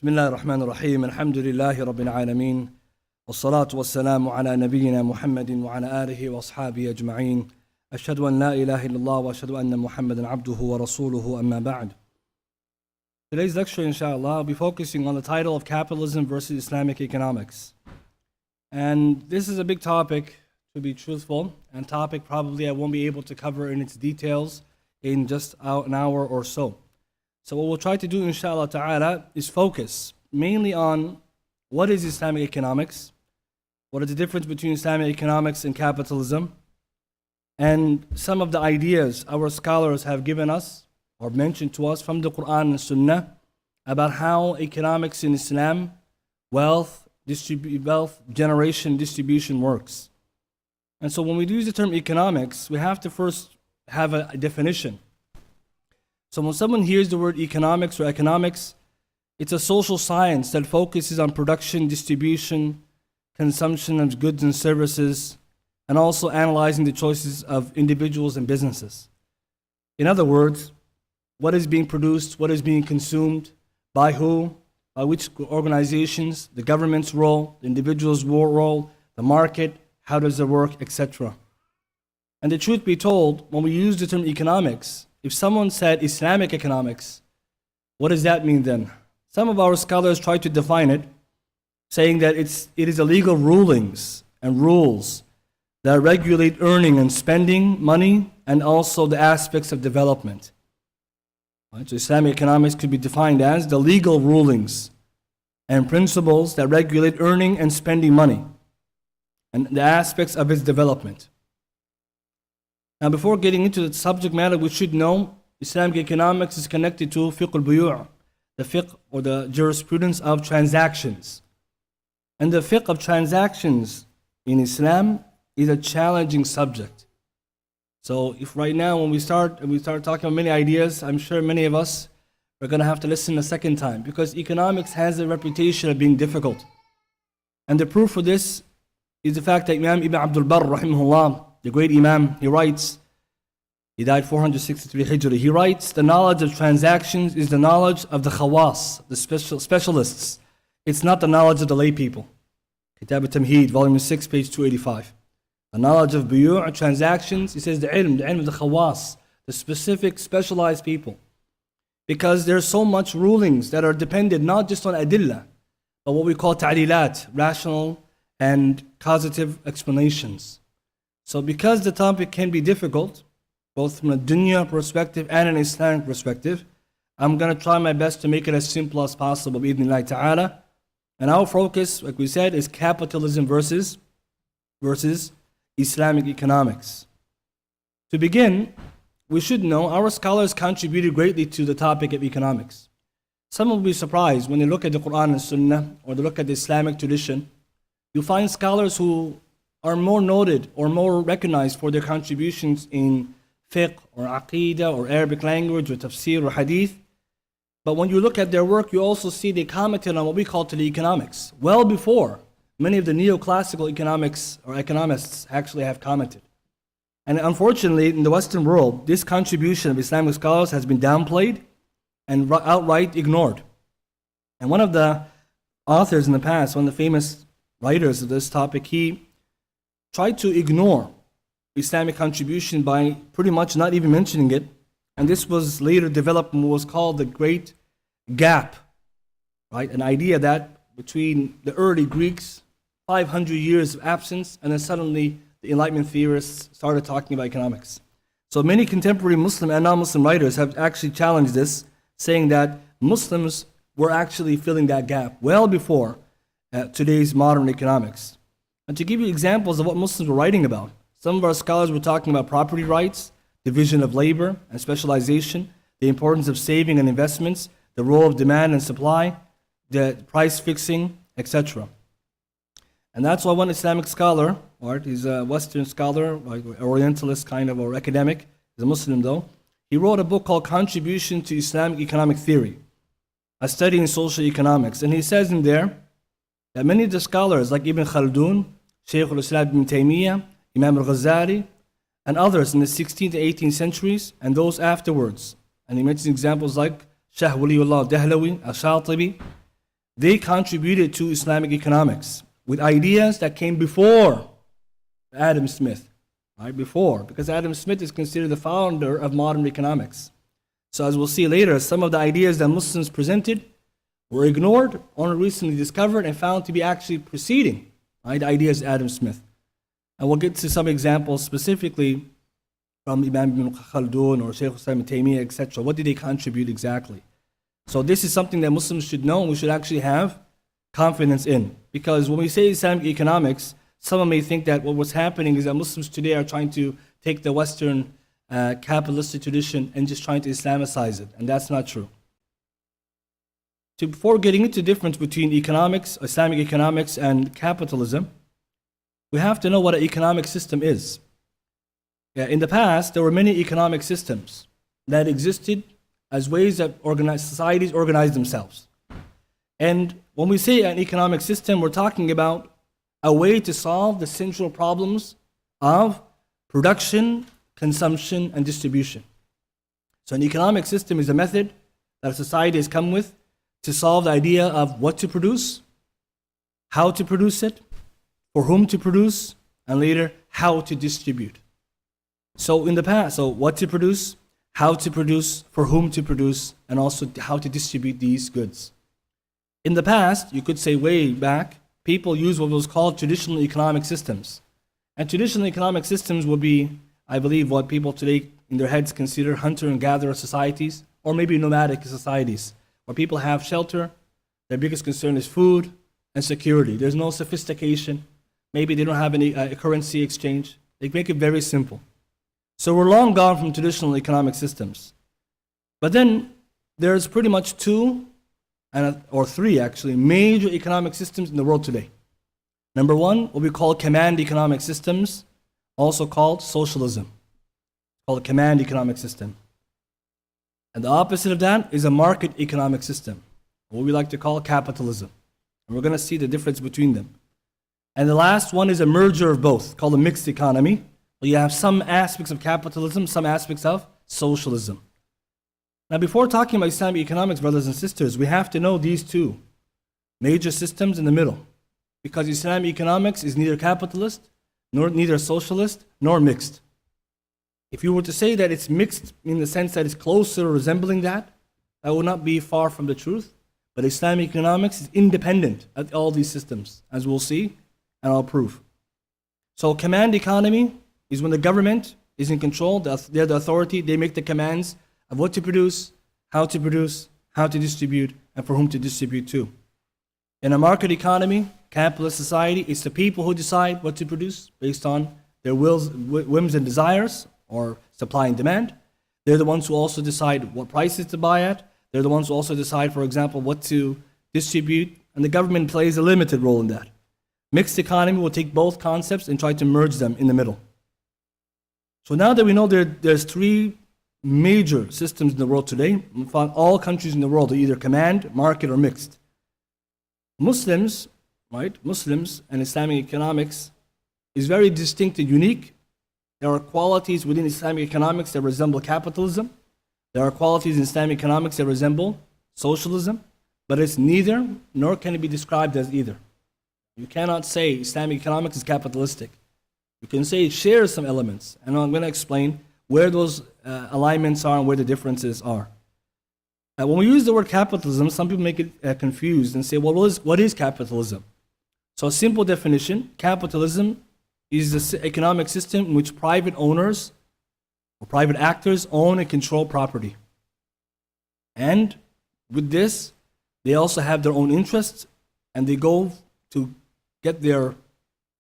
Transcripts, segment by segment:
بسم الله الرحمن الرحيم الحمد لله رب العالمين والصلاة والسلام على نبينا محمد وعلى آله وأصحابه أجمعين أشهد أن لا إله إلا الله وأشهد أن محمدا عبده ورسوله أما بعد. Today's lecture, inshallah, I'll be focusing on the title of Capitalism versus Islamic Economics. And this is a big topic, to be truthful, and topic probably I won't be able to cover in its details in just an hour or so. So what we'll try to do, inshallah ta'ala, is focus mainly on what is Islamic economics, what is the difference between Islamic economics and capitalism, and some of the ideas our scholars have given us or mentioned to us from the Quran and Sunnah about how economics in Islam, wealth generation, distribution works. And so when we use the term economics, we have to first have a definition. So when someone hears the word economics or economics, it's a social science that focuses on production, distribution, consumption of goods and services, and also analyzing the choices of individuals and businesses. In other words, what is being produced, what is being consumed, by who, by which organizations, the government's role, the individual's role, the market, how does it work, etc. And the truth be told, when we use the term economics, if someone said Islamic economics, what does that mean then? Some of our scholars try to define it, saying that it is the legal rulings and rules that regulate earning and spending money and also the aspects of development. Right? So Islamic economics could be defined as the legal rulings and principles that regulate earning and spending money and the aspects of its development. Now, before getting into the subject matter, we should know Islamic economics is connected to fiqh al-buyu', the fiqh or the jurisprudence of transactions. And the fiqh of transactions in Islam is a challenging subject. So if right now when we start talking about many ideas, I'm sure many of us are going to have to listen a second time because economics has a reputation of being difficult. And the proof for this is the fact that Imam Ibn Abdul rahimahullah, the great Imam, he writes, he died 463 Hijri, he writes, the knowledge of transactions is the knowledge of the khawas, the specialists. It's not the knowledge of the lay people. Kitab al-Tamheed, volume 6, page 285. The knowledge of buyu' transactions, he says the ilm of the khawas, the specific, specialized people. Because there's so much rulings that are dependent not just on adillah, but what we call ta'lilat, rational and causative explanations. So because the topic can be difficult, both from a dunya perspective and an Islamic perspective, I'm going to try my best to make it as simple as possible, bi'idhnillahi ta'ala. And our focus, like we said, is capitalism versus Islamic economics. To begin, we should know our scholars contributed greatly to the topic of economics. Some will be surprised when they look at the Quran and Sunnah or they look at the Islamic tradition. You'll find scholars who are more noted or more recognized for their contributions in fiqh or aqidah or Arabic language or tafsir or hadith. But when you look at their work, you also see they commented on what we call today economics, well before many of the neoclassical economics or economists actually have commented. And unfortunately, in the Western world, this contribution of Islamic scholars has been downplayed and outright ignored. And one of the authors in the past, one of the famous writers of this topic, he tried to ignore Islamic contribution by pretty much not even mentioning it. And this was later developed in what was called the Great Gap, right? An idea that between the early Greeks, 500 years of absence, and then suddenly the Enlightenment theorists started talking about economics. So many contemporary Muslim and non-Muslim writers have actually challenged this, saying that Muslims were actually filling that gap well before today's modern economics. And to give you examples of what Muslims were writing about, some of our scholars were talking about property rights, division of labor and specialization, the importance of saving and investments, the role of demand and supply, the price fixing, etc. And that's why one Islamic scholar, right, he's a Western scholar, like Orientalist kind of, or academic, he's a Muslim though, he wrote a book called Contribution to Islamic Economic Theory, a study in social economics. And he says in there that many of the scholars like Ibn Khaldun, Shaykh al-Islam ibn Taymiyyah, Imam al-Ghazali, and others in the 16th to 18th centuries, and those afterwards. And he mentions examples like Shah Waliullah Dahlawi, Al-Shatibi, they contributed to Islamic economics with ideas that came before Adam Smith, right? Before, because Adam Smith is considered the founder of modern economics. So as we'll see later, some of the ideas that Muslims presented were ignored, only recently discovered and found to be actually preceding, right, the ideas of Adam Smith. And we'll get to some examples specifically from Imam Ibn Khaldun or Shaykh Islam Taymiyyah, etc. What did they contribute exactly? So this is something that Muslims should know and we should actually have confidence in. Because when we say Islamic economics, someone may think that what's happening is that Muslims today are trying to take the Western capitalistic tradition and just trying to Islamicize it. And that's not true. Before getting into the difference between economics, Islamic economics, and capitalism, we have to know what an economic system is. In the past, there were many economic systems that existed as ways that societies organize themselves. And when we say an economic system, we're talking about a way to solve the central problems of production, consumption, and distribution. So an economic system is a method that a society has come with to solve the idea of what to produce, how to produce it, for whom to produce, and later how to distribute. So in the past, what to produce, how to produce, for whom to produce, and also how to distribute these goods. In the past, you could say way back, people used what was called traditional economic systems. And traditional economic systems would be, I believe, what people today in their heads consider hunter and gatherer societies, or maybe nomadic societies, where people have shelter, their biggest concern is food and security. There's no sophistication. Maybe they don't have any currency exchange. They make it very simple. So we're long gone from traditional economic systems. But then there's pretty much two, or three actually, major economic systems in the world today. Number one, what we call command economic systems, also called socialism, called a command economic system. And the opposite of that is a market economic system, what we like to call capitalism. And we're going to see the difference between them. And the last one is a merger of both, called a mixed economy, where you have some aspects of capitalism, some aspects of socialism. Now, before talking about Islamic economics, brothers and sisters, we have to know these two major systems in the middle. Because Islamic economics is neither capitalist, neither socialist, nor mixed. If you were to say that it's mixed in the sense that it's closer resembling that would not be far from the truth. But Islamic economics is independent of all these systems, as we'll see, and I'll prove. So command economy is when the government is in control, they're the authority, they make the commands of what to produce, how to distribute, and for whom to distribute to. In a market economy, capitalist society, it's the people who decide what to produce based on their whims and desires, or supply and demand. They're the ones who also decide what prices to buy at. They're the ones who also decide, for example, what to distribute, and the government plays a limited role in that. Mixed economy will take both concepts and try to merge them in the middle. So now that we know there's three major systems in the world today, we find all countries in the world are either command, market, or mixed. Muslims and Islamic economics is very distinct and unique. There are qualities within Islamic economics that resemble capitalism. There are qualities in Islamic economics that resemble socialism, but it's neither, nor can it be described as either. You cannot say Islamic economics is capitalistic. You can say it shares some elements, and I'm going to explain where those alignments are and where the differences are. When we use the word capitalism, some people make it confused and say, well, what is capitalism? So a simple definition, capitalism is the economic system in which private owners or private actors own and control property. And with this, they also have their own interests, and they go to get their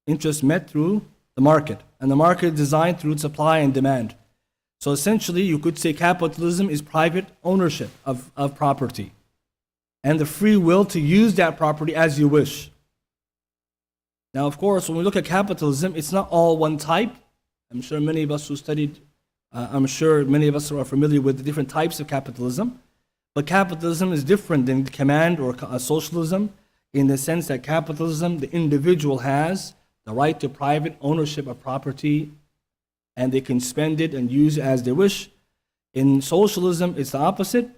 interests met through the market. And the market is designed through supply and demand. So essentially, you could say capitalism is private ownership of property and the free will to use that property as you wish. Now, of course, when we look at capitalism, it's not all one type. I'm sure many of us who studied, many of us are familiar with the different types of capitalism. But capitalism is different than command or socialism in the sense that capitalism, the individual has the right to private ownership of property, and they can spend it and use it as they wish. In socialism, it's the opposite,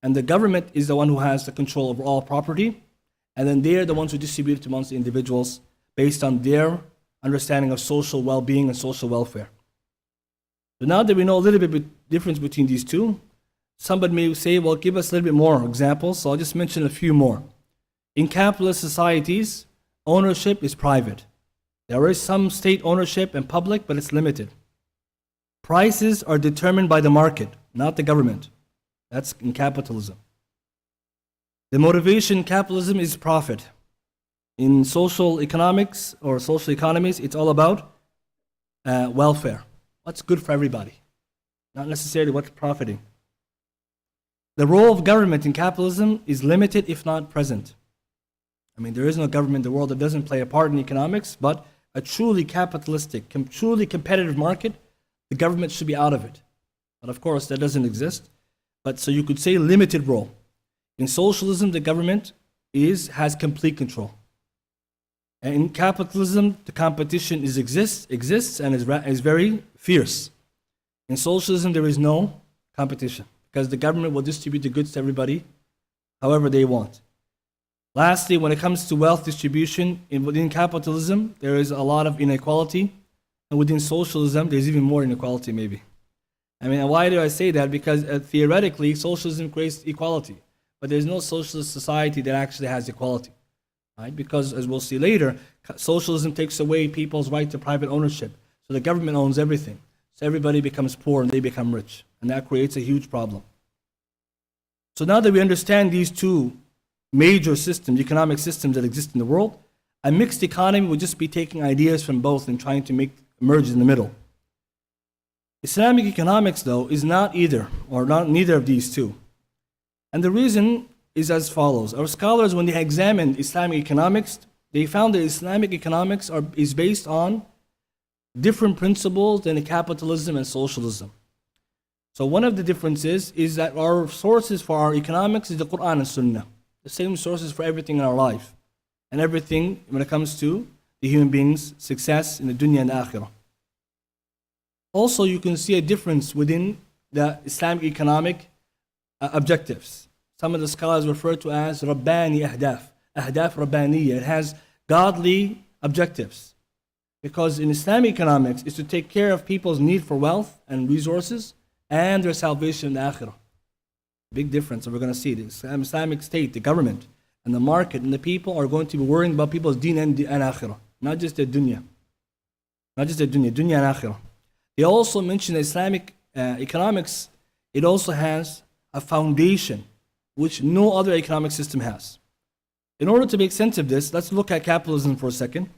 and the government is the one who has the control over all property, And then they're the ones who distribute it amongst the individuals based on their understanding of social well-being and social welfare. So now that we know a little bit of difference between these two, somebody may say, well, give us a little bit more examples, so I'll just mention a few more. In capitalist societies, ownership is private. There is some state ownership and public, but it's limited. Prices are determined by the market, not the government. That's in capitalism. The motivation in capitalism is profit. In social economics or social economies, it's all about welfare. What's good for everybody, not necessarily what's profiting. The role of government in capitalism is limited, if not present. I mean, there is no government in the world that doesn't play a part in economics, but a truly capitalistic, truly competitive market, the government should be out of it. But of course, that doesn't exist. But so you could say limited role. In socialism, the government has complete control. And in capitalism, the competition exists and is very fierce. In socialism, there is no competition because the government will distribute the goods to everybody however they want. Lastly, when it comes to wealth distribution, within capitalism, there is a lot of inequality. And within socialism, there's even more inequality maybe. I mean, why do I say that? Because theoretically, socialism creates equality. But there's no socialist society that actually has equality. Right? Because, as we'll see later, socialism takes away people's right to private ownership. So the government owns everything. So everybody becomes poor and they become rich. And that creates a huge problem. So now that we understand these two major systems, economic systems that exist in the world, a mixed economy would just be taking ideas from both and trying to merge in the middle. Islamic economics, though, is not either, or not neither of these two. And the reason is as follows. Our scholars, when they examined Islamic economics, they found that Islamic economics is based on different principles than capitalism and socialism. So one of the differences is that our sources for our economics is the Quran and Sunnah. The same sources for everything in our life. And everything when it comes to the human being's success in the dunya and the akhirah. Also, you can see a difference within the Islamic economic objectives. Some of the scholars refer to as Rabbani Ahdaf Rabbaniya. It has godly objectives. Because in Islamic economics, it's to take care of people's need for wealth and resources and their salvation in the akhirah. Big difference, and we're going to see this. The Islamic state, the government, and the market, and the people are going to be worrying about people's deen and akhirah, not just their dunya. Not just their dunya and akhirah. They also mention Islamic economics, it also has a foundation which no other economic system has. In order to make sense of this, let's look at capitalism for a second.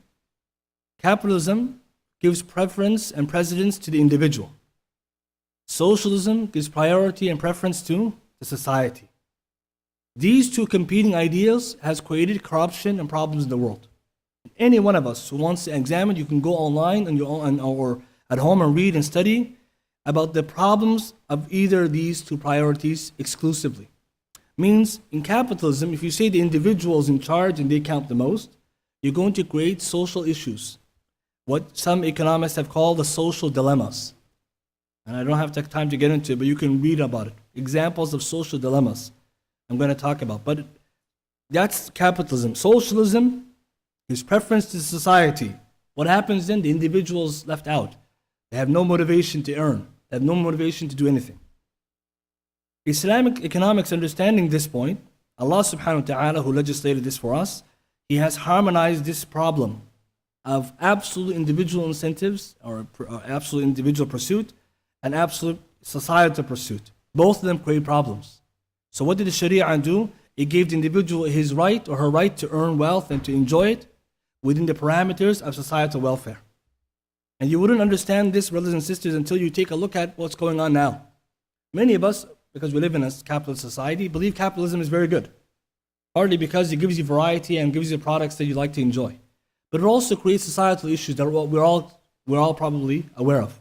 Capitalism gives preference and precedence to the individual. Socialism gives priority and preference to the society. These two competing ideas has created corruption and problems in the world. Any one of us who wants to examine, you can go online on your own, or at home and read and study about the problems of either these two priorities exclusively. Means in capitalism, if you say the individual is in charge and they count the most, you're going to create social issues. What some economists have called the social dilemmas. And I don't have time to get into it, but you can read about it. Examples of social dilemmas I'm going to talk about. But that's capitalism. Socialism is preference to society. What happens then? The individual's left out. They have no motivation to earn. They have no motivation to do anything. Islamic economics, understanding this point, Allah subhanahu wa ta'ala, who legislated this for us, He has harmonized this problem of absolute individual incentives or absolute individual pursuit and absolute societal pursuit. Both of them create problems. So what did the Sharia do? It gave the individual his right or her right to earn wealth and to enjoy it within the parameters of societal welfare. And you wouldn't understand this, brothers and sisters, until you take a look at what's going on now. Many of us, because we live in a capitalist society, believe capitalism is very good. Partly because it gives you variety and gives you products that you like to enjoy. But it also creates societal issues that we're all probably aware of.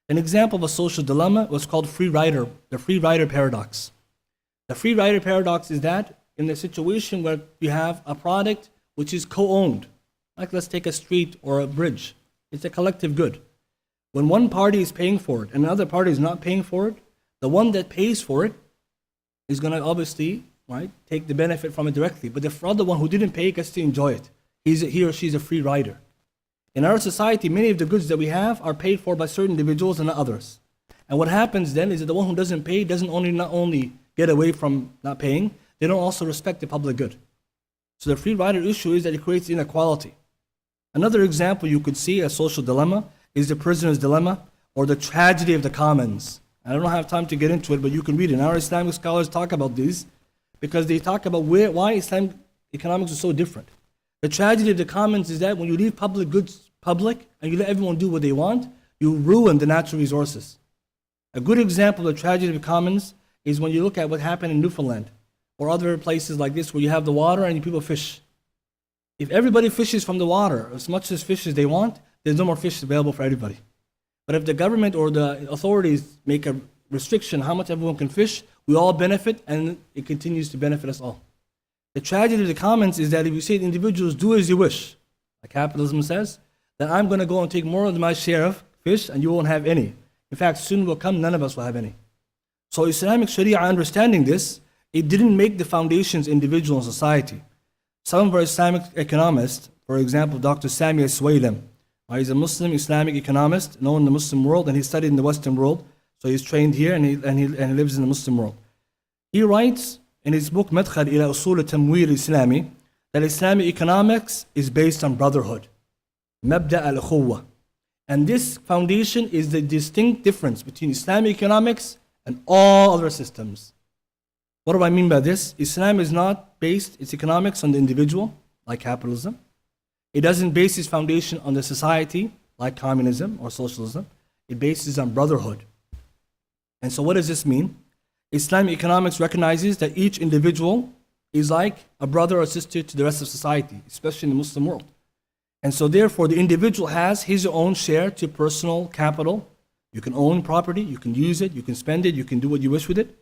An example of a social dilemma was called the free rider paradox. The free rider paradox is that in a situation where you have a product which is co-owned, like let's take a street or a bridge, it's a collective good. When one party is paying for it and another party is not paying for it, the one that pays for it is going to obviously right, take the benefit from it directly. But the other one who didn't pay gets to enjoy it. He or she's a free rider. In our society, many of the goods that we have are paid for by certain individuals and not others. And what happens then is that the one who doesn't pay doesn't not only get away from not paying, they don't also respect the public good. So the free rider issue is that it creates inequality. Another example you could see, a social dilemma, is the prisoner's dilemma or the tragedy of the commons. I don't have time to get into it, but you can read it. And our Islamic scholars talk about these because they talk about why Islamic economics is so different. The tragedy of the commons is that when you leave public goods public and you let everyone do what they want, you ruin the natural resources. A good example of the tragedy of the commons is when you look at what happened in Newfoundland or other places like this where you have the water and people fish. If everybody fishes from the water as much as fish as they want, there's no more fish available for everybody. But if the government or the authorities make a restriction how much everyone can fish, we all benefit and it continues to benefit us all. The tragedy of the commons is that if you say to individuals, do as you wish, like capitalism says, then I'm going to go and take more of my share of fish and you won't have any. In fact, soon will come, none of us will have any. So Islamic Sharia, understanding this, it didn't make the foundations individual in society. Some of our Islamic economists, for example, Dr. Sami Sulaymaan, he's a Muslim Islamic economist known in the Muslim world, and he studied in the Western world. So he's trained here and he lives in the Muslim world. He writes in his book Madkhal ila Usul al-Tamwil Islami that Islamic economics is based on brotherhood, Mabda al-Ukhuwa. And this foundation is the distinct difference between Islamic economics and all other systems. What do I mean by this? Islam is not based its economics on the individual, like capitalism. It doesn't base its foundation on the society, like communism or socialism. It bases on brotherhood. And so what does this mean? Islamic economics recognizes that each individual is like a brother or sister to the rest of society, especially in the Muslim world. And so therefore the individual has his own share to personal capital. You can own property, you can use it, you can spend it, you can do what you wish with it.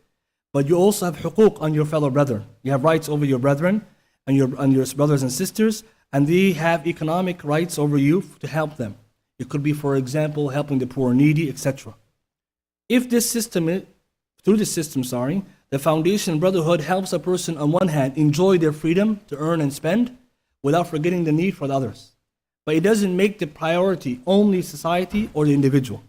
But you also have huquq on your fellow brethren. You have rights over your brethren and your brothers and sisters, and they have economic rights over you to help them. It could be, for example, helping the poor and needy, etc. If this system, through this system, the foundation of brotherhood helps a person on one hand enjoy their freedom to earn and spend without forgetting the need for the others. But it doesn't make the priority only society or the individual.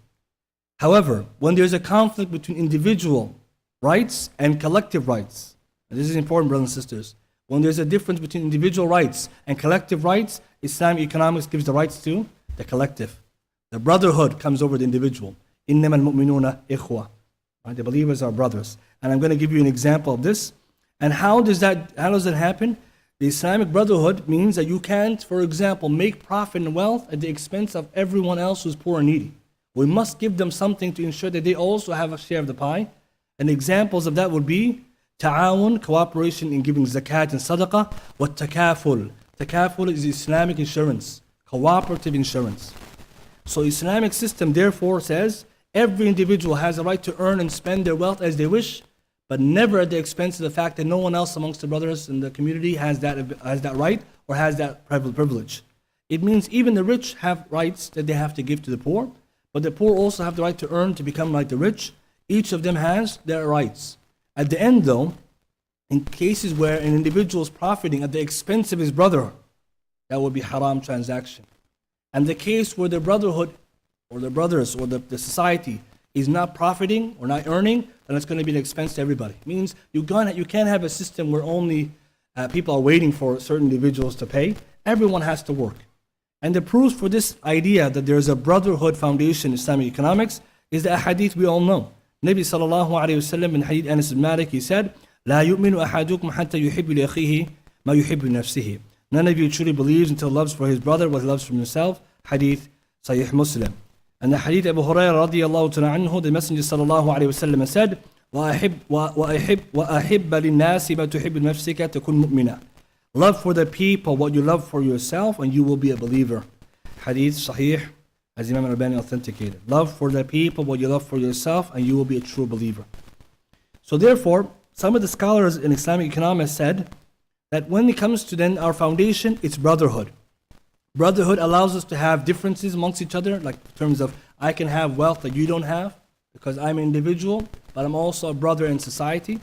However, when there's a conflict between individual rights and collective rights, and this is important, brothers and sisters, when there's a difference between individual rights and collective rights, Islamic economics gives the rights to the collective. The brotherhood comes over the individual. إِنَّمَا الْمُؤْمِنُونَ إِخْوَةً. The believers are brothers. And I'm going to give you an example of this. And how does that happen? The Islamic brotherhood means that you can't, for example, make profit and wealth at the expense of everyone else who's poor and needy. We must give them something to ensure that they also have a share of the pie. And examples of that would be ta'awun, cooperation in giving zakat and sadaqah, wa takaful. Takaful is Islamic insurance, cooperative insurance. So Islamic system therefore says every individual has a right to earn and spend their wealth as they wish, but never at the expense of the fact that no one else amongst the brothers in the community has that right or has that privilege. It means even the rich have rights that they have to give to the poor, but the poor also have the right to earn to become like the rich. Each of them has their rights. At the end though, in cases where an individual is profiting at the expense of his brother, that would be haram transaction. And the case where the brotherhood or the brothers or the society is not profiting or not earning, then it's going to be an expense to everybody. It means you can't have a system where only people are waiting for certain individuals to pay. Everyone has to work. And the proof for this idea that there is a brotherhood foundation in Islamic economics is the hadith we all know. Nabi sallallahu alayhi wa sallam in hadith Anas ibn Malik, he said, لا يؤمن أحدكم حتى يحب لأخيه ما يحب لنفسه. None of you truly believes until loves for his brother what he loves for himself. Hadith Sahih Muslim. And the hadith Abu Hurairah radiyallahu ta'ala anhu, the Messenger sallallahu alayhi wa sallam said, وَأَحِبَّ لِلنَّاسِ مَا تُحِبُّ لنفسك تكون مؤمنا. Love for the people what you love for yourself and you will be a believer. Hadith Sahih, as Imam Al-Albani authenticated. Love for the people what you love for yourself and you will be a true believer. So therefore, some of the scholars in Islamic economics said that when it comes to then our foundation, it's brotherhood. Brotherhood allows us to have differences amongst each other, like in terms of I can have wealth that you don't have because I'm an individual, but I'm also a brother in society.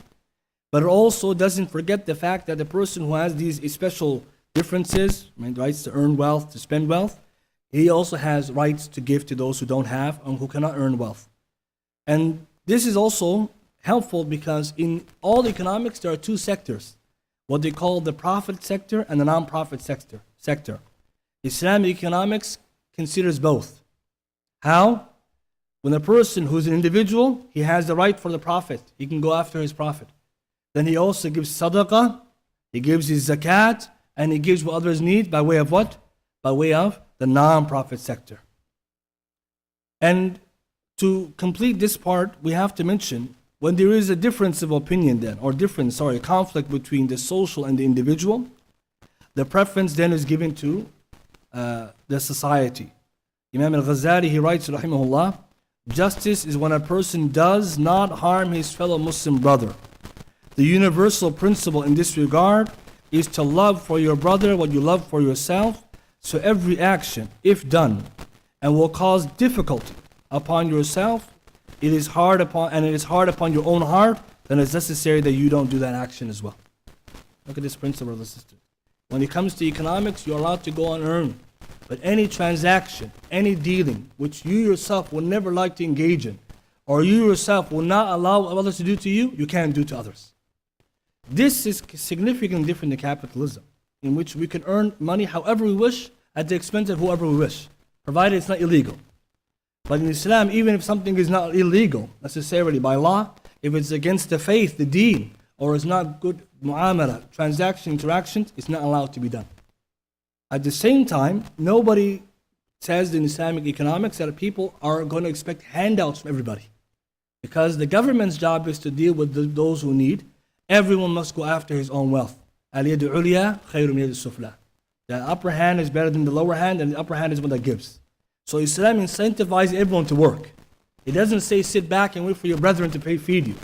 but it also doesn't forget the fact that the person who has these special differences, right, rights to earn wealth, to spend wealth, he also has rights to give to those who don't have and who cannot earn wealth. And this is also helpful because in all economics there are two sectors, what they call the profit sector and the non-profit sector. Islamic economics considers both. How? When a person who's an individual, he has the right for the profit. He can go after his profit. Then he also gives sadaqah, he gives his zakat, and he gives what others need by way of what? By way of the non-profit sector. And to complete this part, we have to mention when there is a difference of opinion then, or conflict between the social and the individual, the preference then is given to the society. Imam al-Ghazali, he writes, rahimahullah, justice is when a person does not harm his fellow Muslim brother. The universal principle in this regard is to love for your brother what you love for yourself. So every action, if done, and will cause difficulty upon yourself, it is hard upon your own heart, then it's necessary that you don't do that action as well. Look at this principle, brothers and sisters. When it comes to economics, you're allowed to go and earn. But any transaction, any dealing, which you yourself will never like to engage in, or you yourself will not allow others to do to you, you can't do to others. This is significantly different than capitalism, in which we can earn money however we wish at the expense of whoever we wish, provided it's not illegal. But in Islam, even if something is not illegal necessarily by law, if it's against the faith, the deen, or is not good mu'amala, interactions, it's not allowed to be done. At the same time, nobody says in Islamic economics that people are going to expect handouts from everybody. Because the government's job is to deal with those who need. Everyone must go after his own wealth. Al-yadu ulya khayru min yadi sufla. The upper hand is better than the lower hand, and the upper hand is one that gives. So Islam incentivizes everyone to work. It doesn't say sit back and wait for your brethren to feed you.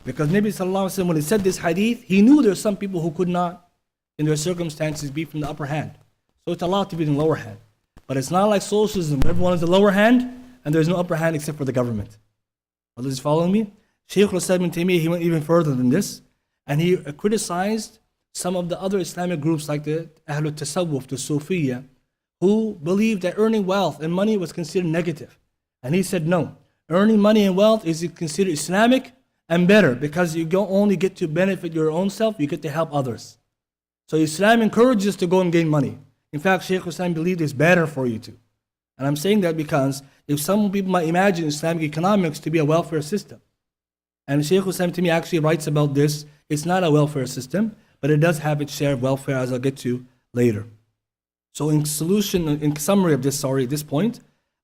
Because Nabi sallallahu alaihi wasallam, when he said this hadith, he knew there are some people who could not, in their circumstances, be from the upper hand. So it's allowed to be in the lower hand. But it's not like socialism, where everyone is the lower hand, and there's no upper hand except for the government. Are you following me? Shaykh al-Islam ibn Taymiyyah, he went even further than this, and he criticized some of the other Islamic groups like the Ahlul Tasawwuf, the Sufiya, who believed that earning wealth and money was considered negative. And he said, no, earning money and wealth is considered Islamic and better, because you don't only get to benefit your own self, you get to help others. So Islam encourages us to go and gain money. In fact, Shaykh al-Islam believed it's better for you to. And I'm saying that because if some people might imagine Islamic economics to be a welfare system, and Shaykh al-Islam to me actually writes about this, it's not a welfare system, but it does have its share of welfare, as I'll get to later. So in summary of this point,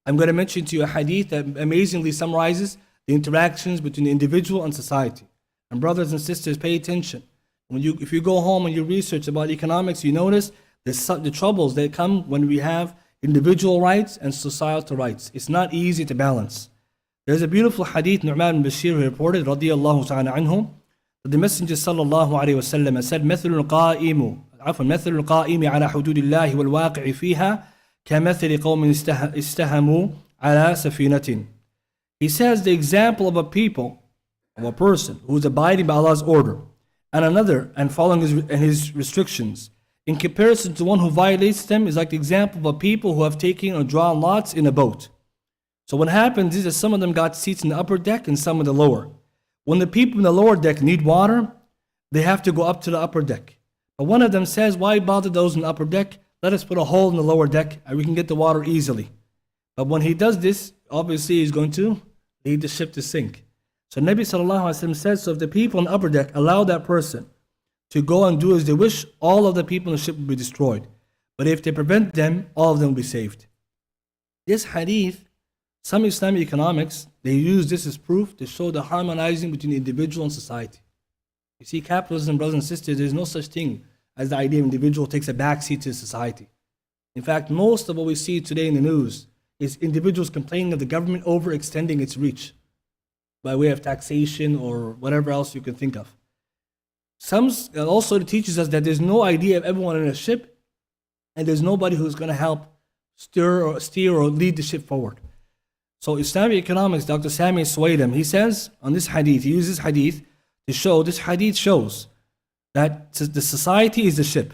I'm going to mention to you a hadith that amazingly summarizes the interactions between the individual and society. And brothers and sisters, pay attention. If you go home and you research about economics, you notice the troubles that come when we have individual rights and societal rights. It's not easy to balance. There's a beautiful hadith Nu'man bin Bashir who reported, radiyallahu ta'ala anhu, that the Messenger sallallahu alayhi wa sallam said, مثل القائم على حدود الله والواقع فيها كمثل قوم استهموا على سفينة. He says the example of a person who is abiding by Allah's order, and following his restrictions, in comparison to one who violates them, is like the example of a people who have taken or drawn lots in a boat. So what happens is that some of them got seats in the upper deck and some in the lower. When the people in the lower deck need water, they have to go up to the upper deck. But one of them says, why bother those in the upper deck? Let us put a hole in the lower deck and we can get the water easily. But when he does this, obviously he's going to lead the ship to sink. So Nabi sallallahu alaihi wasallam says, so if the people on the upper deck allow that person to go and do as they wish, all of the people in the ship will be destroyed. But if they prevent them, all of them will be saved. This hadith, some Islamic economics, they use this as proof to show the harmonizing between the individual and society. You see, capitalism, brothers and sisters, there's no such thing as the idea of individual takes a backseat to society. In fact, most of what we see today in the news is individuals complaining of the government overextending its reach by way of taxation or whatever else you can think of. Some also teaches us that there's no idea of everyone in a ship, and there's nobody who's going to help steer or lead the ship forward. So Islamic economics, Dr. Sami Sulaymaan, he says on this hadith, he uses hadith This hadith shows that the society is a ship.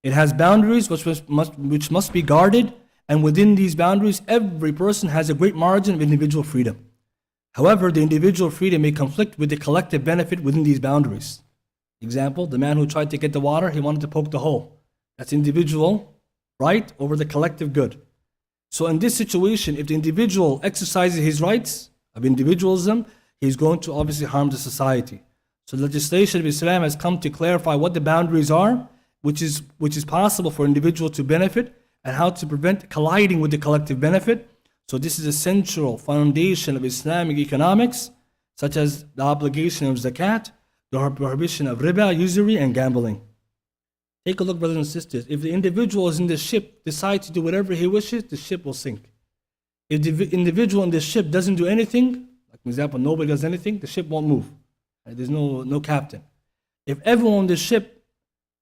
It has boundaries which must be guarded, and within these boundaries, every person has a great margin of individual freedom. However, the individual freedom may conflict with the collective benefit within these boundaries. Example, the man who tried to get the water, he wanted to poke the hole. That's individual right over the collective good. So in this situation, if the individual exercises his rights of individualism, he's going to obviously harm the society. So the legislation of Islam has come to clarify what the boundaries are, which is possible for individual to benefit, and how to prevent colliding with the collective benefit. So this is a central foundation of Islamic economics, such as the obligation of zakat, the prohibition of riba, usury, and gambling. Take a look, brothers and sisters. If the individual is in the ship, decides to do whatever he wishes, the ship will sink. If the individual in the ship doesn't do anything, like for example, nobody does anything, the ship won't move. There's no captain. If everyone on the ship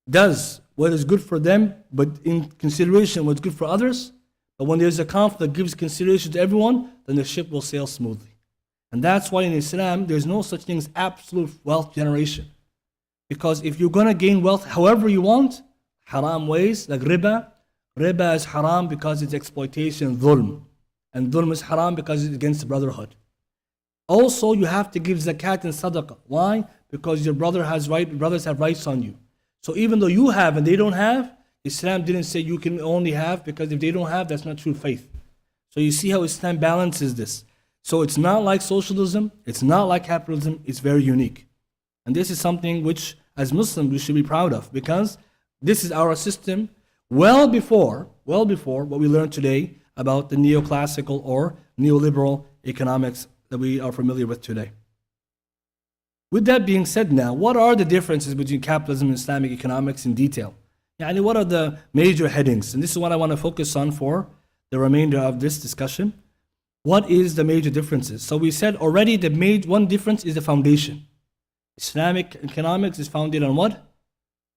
does what is good for them, but in consideration what's good for others, but when there's a conflict that gives consideration to everyone, then the ship will sail smoothly. And that's why in Islam, there's no such thing as absolute wealth generation. Because if you're going to gain wealth however you want, haram ways, like riba is haram because it's exploitation, dhulm. And dhulm is haram because it's against the brotherhood. Also, you have to give zakat and sadaqah. Why? Because your brothers have rights on you. So even though you have and they don't have, Islam didn't say you can only have, because if they don't have, that's not true faith. So you see how Islam balances this. So it's not like socialism, it's not like capitalism, it's very unique. And this is something which, as Muslims, we should be proud of, because this is our system well before what we learned today about the neoclassical or neoliberal economics that we are familiar with today. With that being said now, what are the differences between capitalism and Islamic economics in detail? Yani, what are the major headings? And this is what I want to focus on for the remainder of this discussion. What is the major differences? So we said already one difference is the foundation. Islamic economics is founded on what?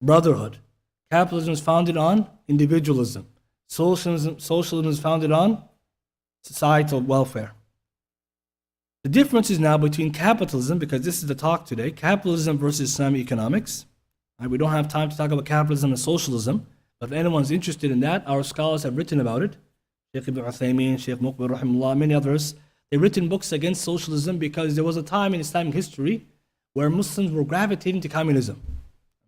Brotherhood. Capitalism is founded on individualism. Socialism is founded on societal welfare. The difference is now between capitalism, because this is the talk today, capitalism versus Islamic economics. We don't have time to talk about capitalism and socialism, but if anyone's interested in that, our scholars have written about it. Sheikh Ibn Uthaymeen, Sheikh Muqbil, rahimahullah, many others. They've written books against socialism because there was a time in Islamic history where Muslims were gravitating to communism.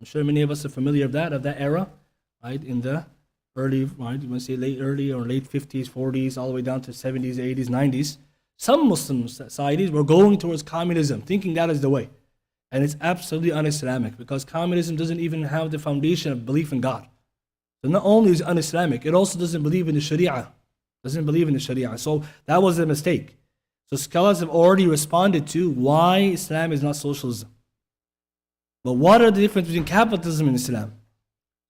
I'm sure many of us are familiar of that era, right? In the early, right? You want to say late 50s, 40s, all the way down to 70s, 80s, 90s. Some Muslim societies were going towards communism, thinking that is the way. And it's absolutely un-Islamic, because communism doesn't even have the foundation of belief in God. So not only is it un-Islamic, it also doesn't believe in the Sharia. So that was a mistake. So scholars have already responded to why Islam is not socialism. But what are the differences between capitalism and Islam?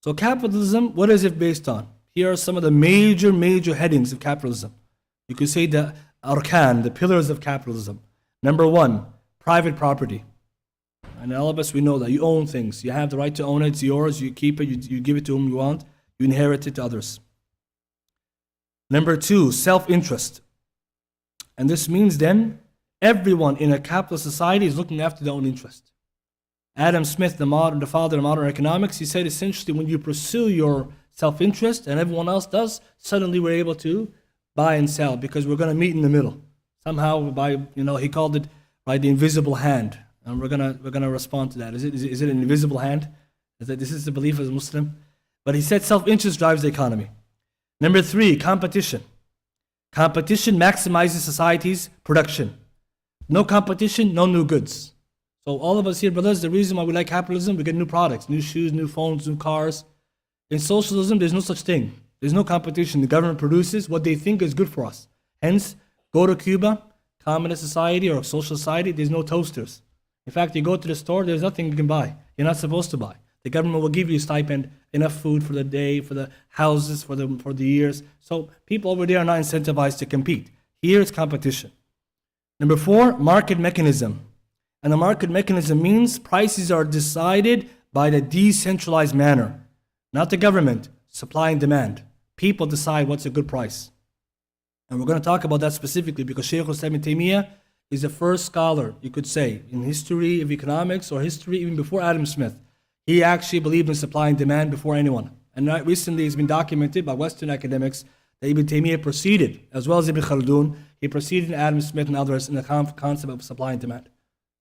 So capitalism, what is it based on? Here are some of the major headings of capitalism. You could say the arkan, the pillars of capitalism. Number one, private property. And all of us, we know that you own things. You have the right to own it. It's yours. You keep it. You give it to whom you want. You inherit it to others. Number two, self-interest. And this means then everyone in a capitalist society is looking after their own interest. Adam Smith, the father of modern economics, he said essentially when you pursue your self-interest and everyone else does, suddenly we're able to buy and sell because we're going to meet in the middle. Somehow he called it by the invisible hand. And we're gonna respond to that. Is it an invisible hand? This is the belief as a Muslim? But he said self-interest drives the economy. Number three, competition. Competition maximizes society's production. No competition, no new goods. So all of us here, brothers, the reason why we like capitalism, we get new products, new shoes, new phones, new cars. In socialism, there's no such thing. There's no competition. The government produces what they think is good for us. Hence, go to Cuba, communist society or social society, there's no toasters. In fact, you go to the store, there's nothing you can buy. You're not supposed to buy. The government will give you a stipend, enough food for the day, for the houses, for the years. So people over there are not incentivized to compete. Here it's competition. Number four, market mechanism. And the market mechanism means prices are decided by the decentralized manner. Not the government, supply and demand. People decide what's a good price. And we're going to talk about that specifically because Shaykh Islam ibn Taymiyyah He's the first scholar, you could say, in history of economics or history even before Adam Smith. He actually believed in supply and demand before anyone. And recently it's been documented by Western academics that Ibn Taymiyyah proceeded, as well as Ibn Khaldun, he proceeded in Adam Smith and others in the concept of supply and demand.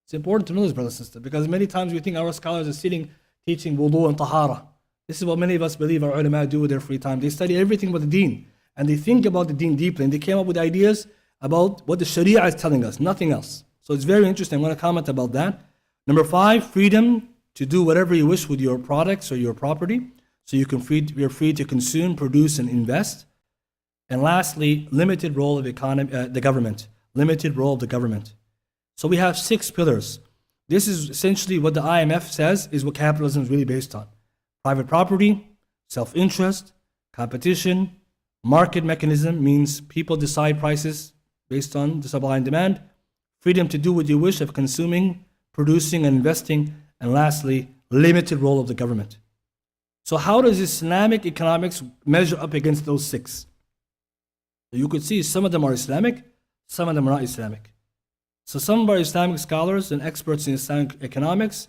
It's important to know this, brothers and sisters, because many times we think our scholars are sitting teaching wudu and tahara. This is what many of us believe our ulama do with their free time. They study everything but the deen, and they think about the deen deeply, and they came up with ideas about what the sharia is telling us, nothing else. So it's very interesting. I'm going to comment about that. Number 5, freedom to do whatever you wish with your products or your property. So you're free to consume, produce, and invest. And lastly, limited role of the government. Limited role of the government. So we have 6 pillars. This is essentially what the IMF says is what capitalism is really based on. Private property, self-interest, competition, market mechanism means people decide prices based on the supply and demand, freedom to do what you wish of consuming, producing, and investing, and lastly, limited role of the government. So how does Islamic economics measure up against those 6? So you could see some of them are Islamic, some of them are not Islamic. So some of our Islamic scholars and experts in Islamic economics,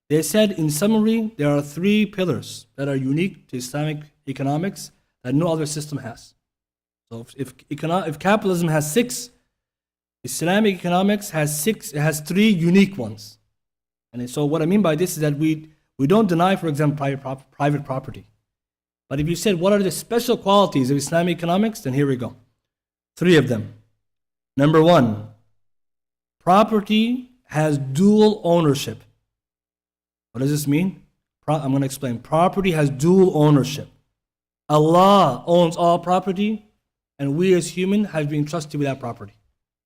they said in summary, there are 3 pillars that are unique to Islamic economics that no other system has. So if capitalism has 6, Islamic economics has 6, it has 3 unique ones. And so what I mean by this is that we don't deny, for example, private property. But if you said, what are the special qualities of Islamic economics? Then here we go. 3 of them. Number 1, property has dual ownership. What does this mean? I'm going to explain. Property has dual ownership. Allah owns all property, and we as humans have been trusted with that property.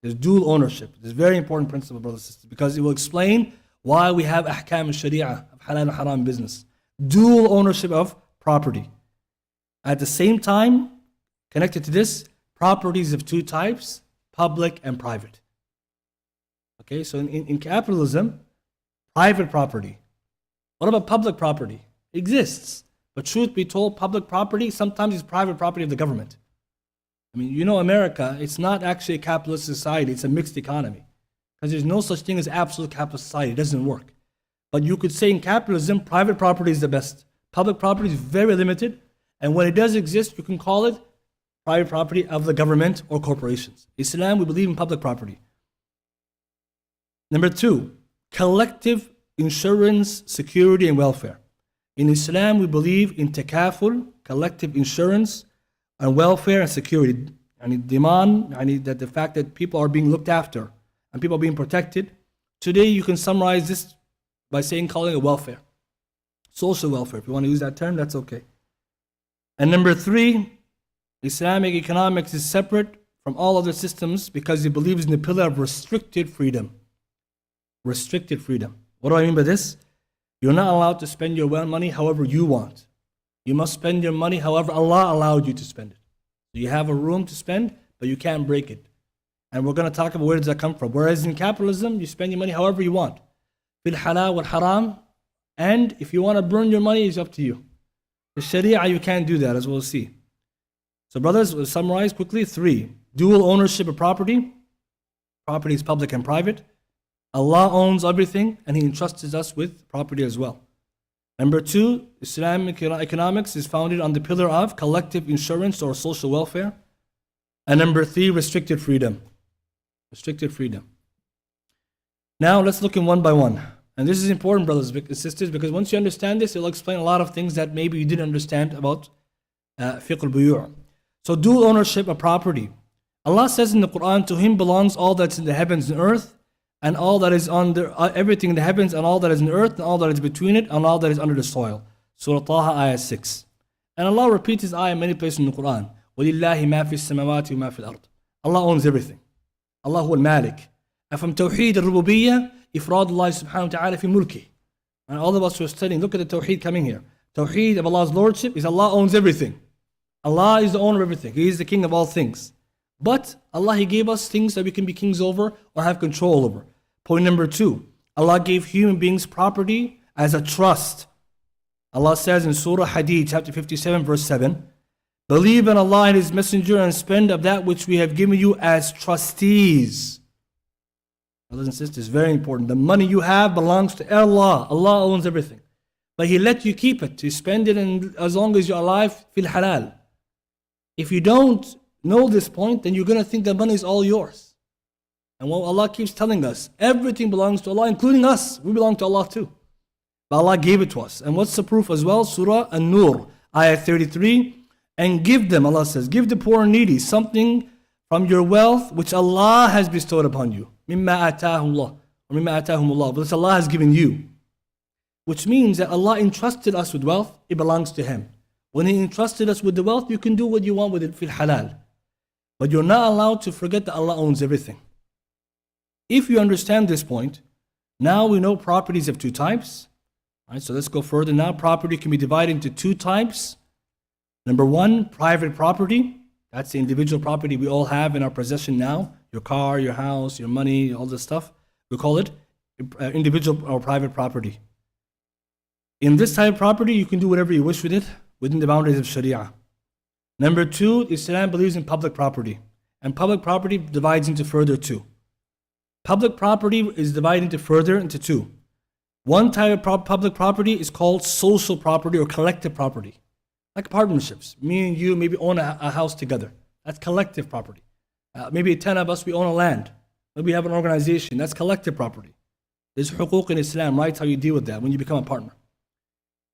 There's dual ownership. It's a very important principle, brothers and sisters, because it will explain why we have ahkam al-sharia, of halal and haram business. Dual ownership of property. At the same time, connected to this, properties of 2 types, public and private. Okay, so in capitalism, private property. What about public property? It exists. But truth be told, public property sometimes is private property of the government. I mean, you know, America, it's not actually a capitalist society, it's a mixed economy. Because there's no such thing as absolute capitalist society, it doesn't work. But you could say in capitalism, private property is the best. Public property is very limited, and when it does exist, you can call it private property of the government or corporations. Islam, we believe in public property. Number 2, collective insurance, security, and welfare. In Islam, we believe in takaful, collective insurance, and welfare and security. That the fact that people are being looked after and people are being protected. Today, you can summarize this by calling it welfare. Social welfare. If you want to use that term, that's okay. And number 3, Islamic economics is separate from all other systems because it believes in the pillar of restricted freedom. Restricted freedom. What do I mean by this? You're not allowed to spend your money however you want. You must spend your money however Allah allowed you to spend it. So you have a room to spend, but you can't break it. And we're going to talk about where does that come from. Whereas in capitalism, you spend your money however you want. Bil halal wal haram. And if you want to burn your money, it's up to you. The Sharia, you can't do that, as we'll see. So brothers, we'll summarize quickly. 3, dual ownership of property. Property is public and private. Allah owns everything, and He entrusts us with property as well. Number 2, Islamic economics is founded on the pillar of collective insurance or social welfare. And number 3, restricted freedom. Restricted freedom. Now let's look in one by one. And this is important, brothers and sisters, because once you understand this, it will explain a lot of things that maybe you didn't understand about fiqh al-buyu'. So dual ownership of property. Allah says in the Quran, to Him belongs all that's in the heavens and earth, and all that is under everything in the heavens, and all that is in the earth, and all that is between it, and all that is under the soil. Surah Taha, ayah 6. And Allah repeats this ayah in many places in the Quran. وَلِلَّهِ مَا فِي السَّمَاوَاتِ وَمَا فِي الْأَرْضِ. Allah owns everything. Allah huwa al-Malik. And from Tawheed al-Rububiyyah, Ifrad Allah subhanahu wa ta'ala fi mulki. And all of us who are studying, look at the Tawheed coming here. Tawheed of Allah's Lordship is Allah owns everything. Allah is the owner of everything. He is the king of all things. But Allah, He gave us things that we can be kings over or have control over. Point number 2, Allah gave human beings property as a trust. Allah says in Surah Hadid, chapter 57, verse 7, believe in Allah and His Messenger and spend of that which we have given you as trustees. Brothers and sisters, very important. The money you have belongs to Allah. Allah owns everything. But He let you keep it, to spend it as long as you're alive, fil halal. If you don't know this point, then you're going to think that money is all yours. And what Allah keeps telling us, everything belongs to Allah, including us. We belong to Allah too. But Allah gave it to us. And what's the proof as well? Surah An-Nur, ayah 33. And give them, Allah says, give the poor and needy something from your wealth which Allah has bestowed upon you. Mimma atahullah, or mimma atahumullah, but Allah has given you. Which means that Allah entrusted us with wealth, it belongs to Him. When He entrusted us with the wealth, you can do what you want with it, fil halal. But you're not allowed to forget that Allah owns everything. If you understand this point, now we know properties of two types. All right, so let's go further now. Property can be divided into two types. Number one, private property. That's the individual property we all have in our possession now. Your car, your house, your money, all this stuff. We call it individual or private property. In this type of property, you can do whatever you wish with it within the boundaries of Sharia. Number two, Islam believes in public property. And public property divides into further two. Public property is divided into two. One type of public property is called social property or collective property. Like partnerships. Me and you maybe own a house together. That's collective property. Maybe 10 of us, we own a land. Maybe we have an organization. That's collective property. There's huquq in Islam, right? How you deal with that when you become a partner.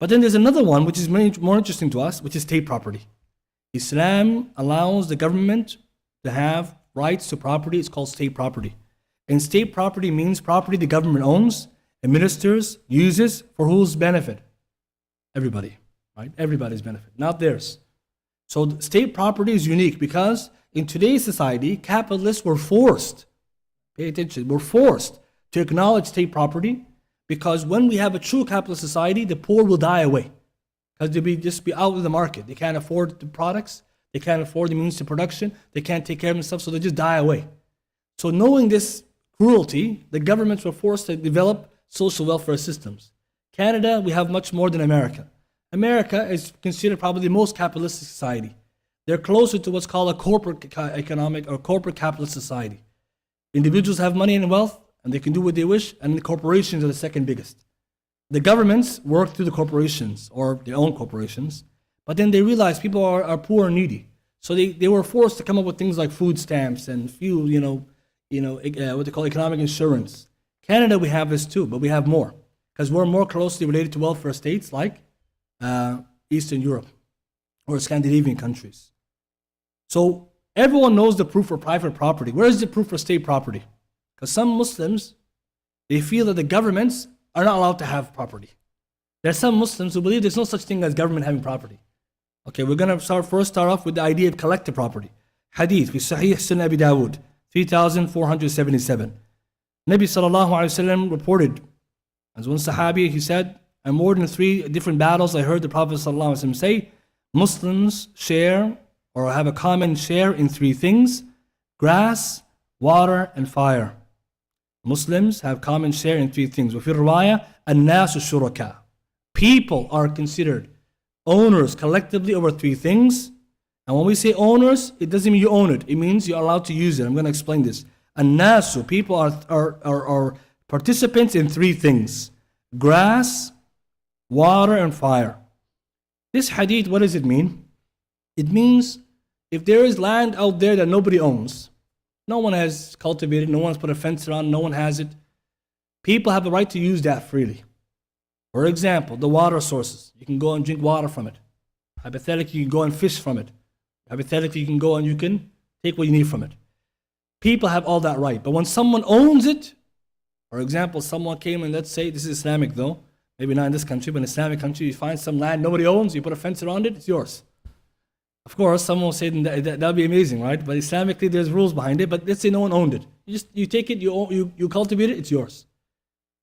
But then there's another one which is more interesting to us, which is state property. Islam allows the government to have rights to property. It's called state property. And state property means property the government owns, administers, uses for whose benefit? Everybody. Right? Everybody's benefit, not theirs. So state property is unique because in today's society, capitalists were forced, pay attention, were forced to acknowledge state property because when we have a true capitalist society, the poor will die away because they'll just be out of the market. They can't afford the products, they can't afford the means to production, they can't take care of themselves, so they just die away. So knowing this cruelty, the governments were forced to develop social welfare systems. Canada, we have much more than America. America is considered probably the most capitalistic society. They're closer to what's called a corporate economic or corporate capitalist society. Individuals have money and wealth, and they can do what they wish, and the corporations are the second biggest. The governments work through the corporations, or their own corporations, but then they realize people are poor and needy. So they were forced to come up with things like food stamps and fuel, what they call economic insurance. Canada, we have this too, but we have more, because we're more closely related to welfare states like Eastern Europe or Scandinavian countries. So everyone knows the proof for private property. Where is the proof for state property? Because some Muslims, they feel that the governments are not allowed to have property. There are some Muslims who believe there's no such thing as government having property. Okay, we're going to start off with the idea of collective property. Hadith, with Sahih Sunan Abi Dawud, 3477. Nabi sallallahu alayhi wa sallam reported, as one Sahabi, he said, in more than 3 different battles, I heard the Prophet ﷺ say, Muslims share or have a common share in 3 things: grass, water, and fire. Muslims have common share in 3 things. وفي الرواية الناس الشركاء. People are considered owners collectively over 3 things. And when we say owners, it doesn't mean you own it. It means you're allowed to use it. I'm going to explain this. الناس, people are participants in 3 things: grass, water, and fire. This hadith, what does it mean? It means if there is land out there that nobody owns, no one has cultivated, no one's put a fence around, no one has it, people have the right to use that freely. For example, the water sources. You can go and drink water from it. Hypothetically, you can go and fish from it. Hypothetically, you can go and you can take what you need from it. People have all that right. But when someone owns it, for example, someone came and let's say, this is Islamic though, maybe not in this country, but in Islamic country, you find some land nobody owns, you put a fence around it, it's yours. Of course, someone will say that'd be amazing, right? But Islamically, there's rules behind it. But let's say no one owned it. You take it, you cultivate it, it's yours.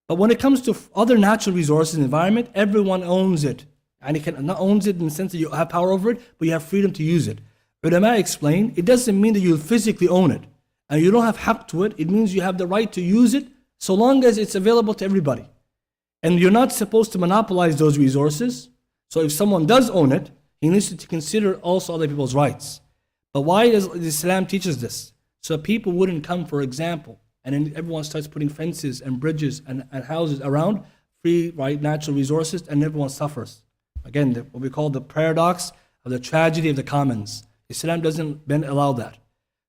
But when it comes to other natural resources and environment, everyone owns it. And it can not owns it in the sense that you have power over it, but you have freedom to use it. Ulama explain, it doesn't mean that you physically own it. And you don't have haqq to it. It means you have the right to use it so long as it's available to everybody. And you're not supposed to monopolize those resources. So if someone does own it, he needs to consider also other people's rights. But why does Islam teach us this? So people wouldn't come, for example, and then everyone starts putting fences and bridges and houses around free, right, natural resources, and everyone suffers. Again, what we call the paradox of the tragedy of the commons. Islam doesn't allow that.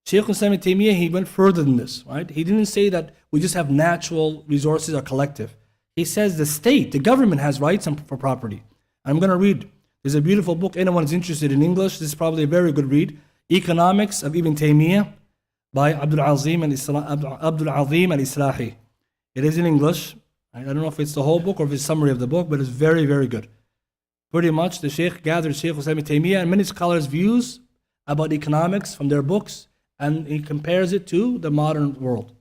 Shaykh Islam ibn Taymiyyah, he went further than this, right? He didn't say that we just have natural resources or collective. He says the state, the government has rights for property. I'm going to read. There's a beautiful book. Anyone is interested in English, this is probably a very good read. Economics of Ibn Taymiyyah by Abdul Azim al-Islahi. It is in English. I don't know if it's the whole book or if it's a summary of the book, but it's very, very good. Pretty much the Shaykh gathered Shaykh Islam ibn Taymiyyah and many scholars' views about economics from their books, and he compares it to the modern world.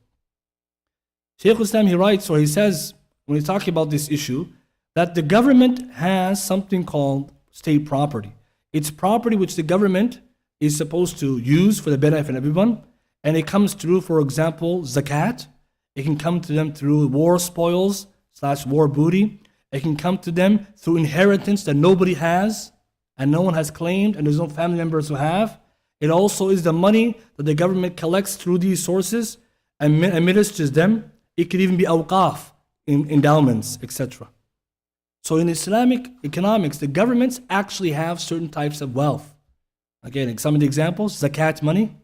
Shaykh Islam, he writes, or he says, when he's talking about this issue, that the government has something called state property. It's property which the government is supposed to use for the benefit of everyone, and it comes through, for example, zakat. It can come to them through war spoils / war booty. It can come to them through inheritance that nobody has and no one has claimed and there's no family members who have. It also is the money that the government collects through these sources and administers them. It could even be awqaf, endowments, etc. So in Islamic economics, the governments actually have certain types of wealth. Again, some of the examples, zakat money,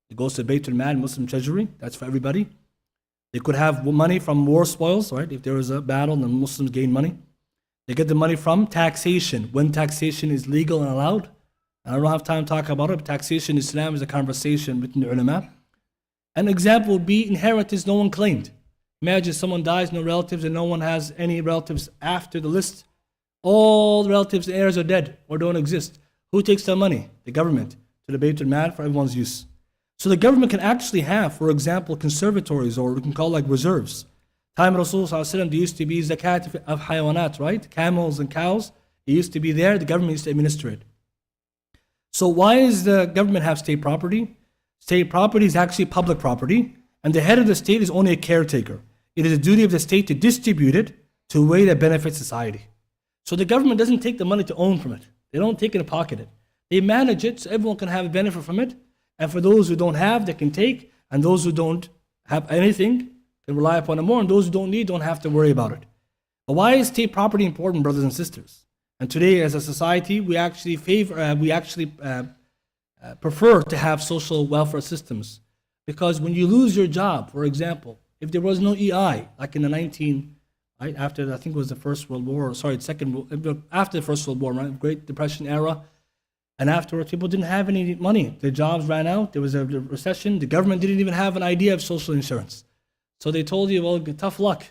it goes to Baytul Mal, Muslim treasury, that's for everybody. They could have money from war spoils, right? If there was a battle and the Muslims gain money. They get the money from taxation, when taxation is legal and allowed. I don't have time to talk about it, but taxation in Islam is a conversation between the ulama. An example would be inheritance no one claimed. Imagine someone dies, no relatives, and no one has any relatives after the list. All the relatives and heirs are dead or don't exist. Who takes the money? The government, to the Baytul Mal for everyone's use. So the government can actually have, for example, conservatories, or we can call like reserves. Time of Rasulullah, there used to be zakat of hayawanat, right? Camels and cows. It used to be there. The government used to administer it. So why does the government have state property? State property is actually public property, and the head of the state is only a caretaker. It is the duty of the state to distribute it to a way that benefits society. So the government doesn't take the money to own from it. They don't take it and pocket it. They manage it so everyone can have a benefit from it. And for those who don't have, they can take. And those who don't have anything can rely upon it more. And those who don't need don't have to worry about it. But why is state property important, brothers and sisters? And today, as a society, we actually prefer to have social welfare systems. Because when you lose your job, for example, if there was no EI, like in the right after, I think it was the First World War, after the First World War, right, Great Depression era, and afterwards, people didn't have any money. Their jobs ran out. There was a recession. The government didn't even have an idea of social insurance. So they told you, well, tough luck.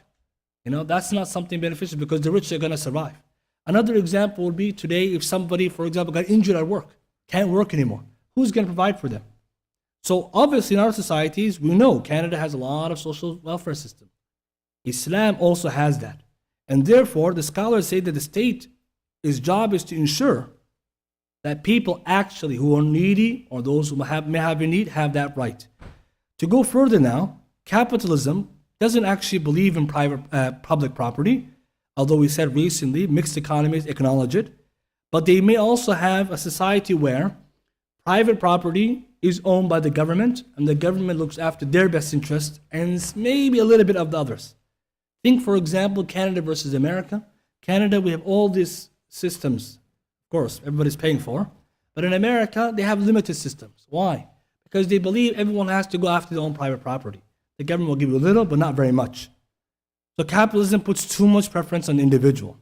That's not something beneficial because the rich are going to survive. Another example would be today, if somebody, for example, got injured at work, can't work anymore, who's going to provide for them? So obviously in our societies, we know Canada has a lot of social welfare system. Islam also has that. And therefore, the scholars say that the state's job is to ensure that people actually who are needy or those who may have a need have that right. To go further now, capitalism doesn't actually believe in public property, although we said recently mixed economies acknowledge it, but they may also have a society where private property is owned by the government and the government looks after their best interest and maybe a little bit of the others. Think, for example, Canada versus America. Canada, we have all these systems. Of course, everybody's paying for. But in America, they have limited systems. Why? Because they believe everyone has to go after their own private property. The government will give you a little, but not very much. So capitalism puts too much preference on the individual.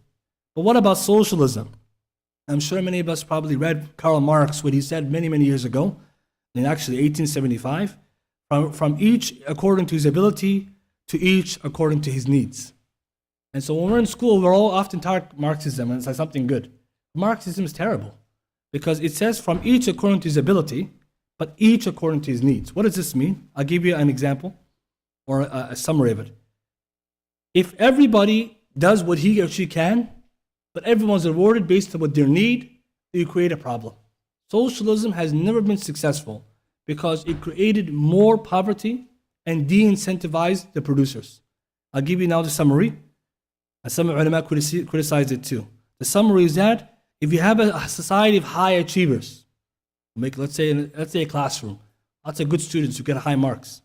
But what about socialism? I'm sure many of us probably read Karl Marx, what he said many, many years ago, in actually 1875, from each according to his ability, to each according to his needs. And so when we're in school, we're all often taught Marxism, and it's like something good. Marxism is terrible because it says from each according to his ability, but each according to his needs. What does this mean? I'll give you an example or a summary of it. If everybody does what he or she can, but everyone's rewarded based on what their need, you create a problem. Socialism has never been successful because it created more poverty and de-incentivized the producers. I'll give you now the summary. And some ulama criticized it too. The summary is that if you have a society of high achievers, let's say a classroom, lots of good students who get high marks.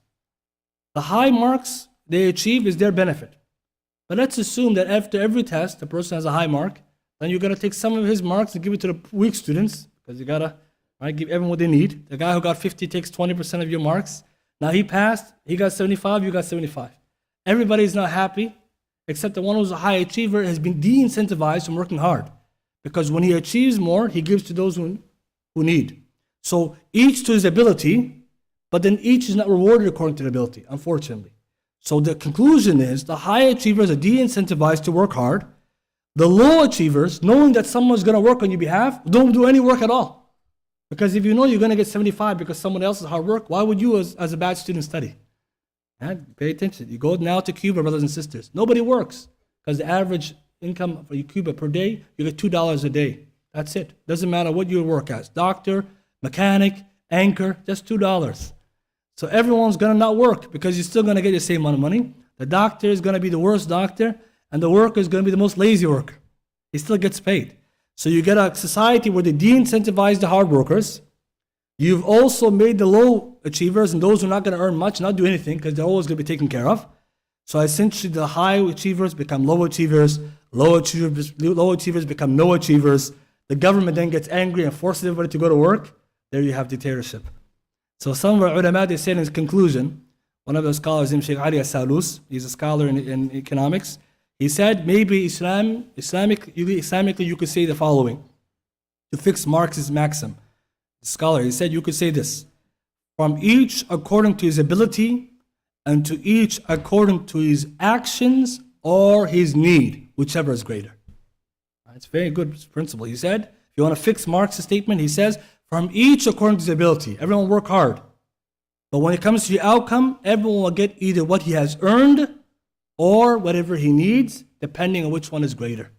The high marks they achieve is their benefit. But let's assume that after every test, the person has a high mark, then you're going to take some of his marks and give it to the weak students, because you got to give everyone what they need. The guy who got 50 takes 20% of your marks. Now he passed, he got 75, you got 75. Everybody is not happy, except the one who's a high achiever has been de-incentivized from working hard. Because when he achieves more, he gives to those who need. So each to his ability, but then each is not rewarded according to their ability, unfortunately. So the conclusion is the high achievers are de-incentivized to work hard. The low achievers, knowing that someone's going to work on your behalf, don't do any work at all. Because if you know you're going to get 75 because someone else's hard work, why would you as a bad student study? And pay attention. You go now to Cuba, brothers and sisters. Nobody works because the average income for Cuba per day, you get $2 a day. That's it. Doesn't matter what you work as. Doctor, mechanic, anchor, just $2. So everyone's going to not work because you're still going to get the same amount of money. The doctor is going to be the worst doctor, and the worker is going to be the most lazy worker. He still gets paid. So you get a society where they de-incentivize the hard workers. You've also made the low achievers and those who are not going to earn much not do anything because they're always going to be taken care of. So essentially the high achievers become low achievers, low achievers become no achievers. The government then gets angry and forces everybody to go to work. There you have dictatorship. So some of our ulama, they said in his conclusion, one of the scholars named Sheikh Ali As-Salus, he's a scholar in economics, he said maybe Islamically you could say the following, to fix Marx's maxim. The scholar, he said you could say this, from each according to his ability and to each according to his actions or his need, whichever is greater. It's a very good principle. He said, if you want to fix Marx's statement, he says, from each according to his ability. Everyone work hard. But when it comes to the outcome, everyone will get either what he has earned or whatever he needs, depending on which one is greater.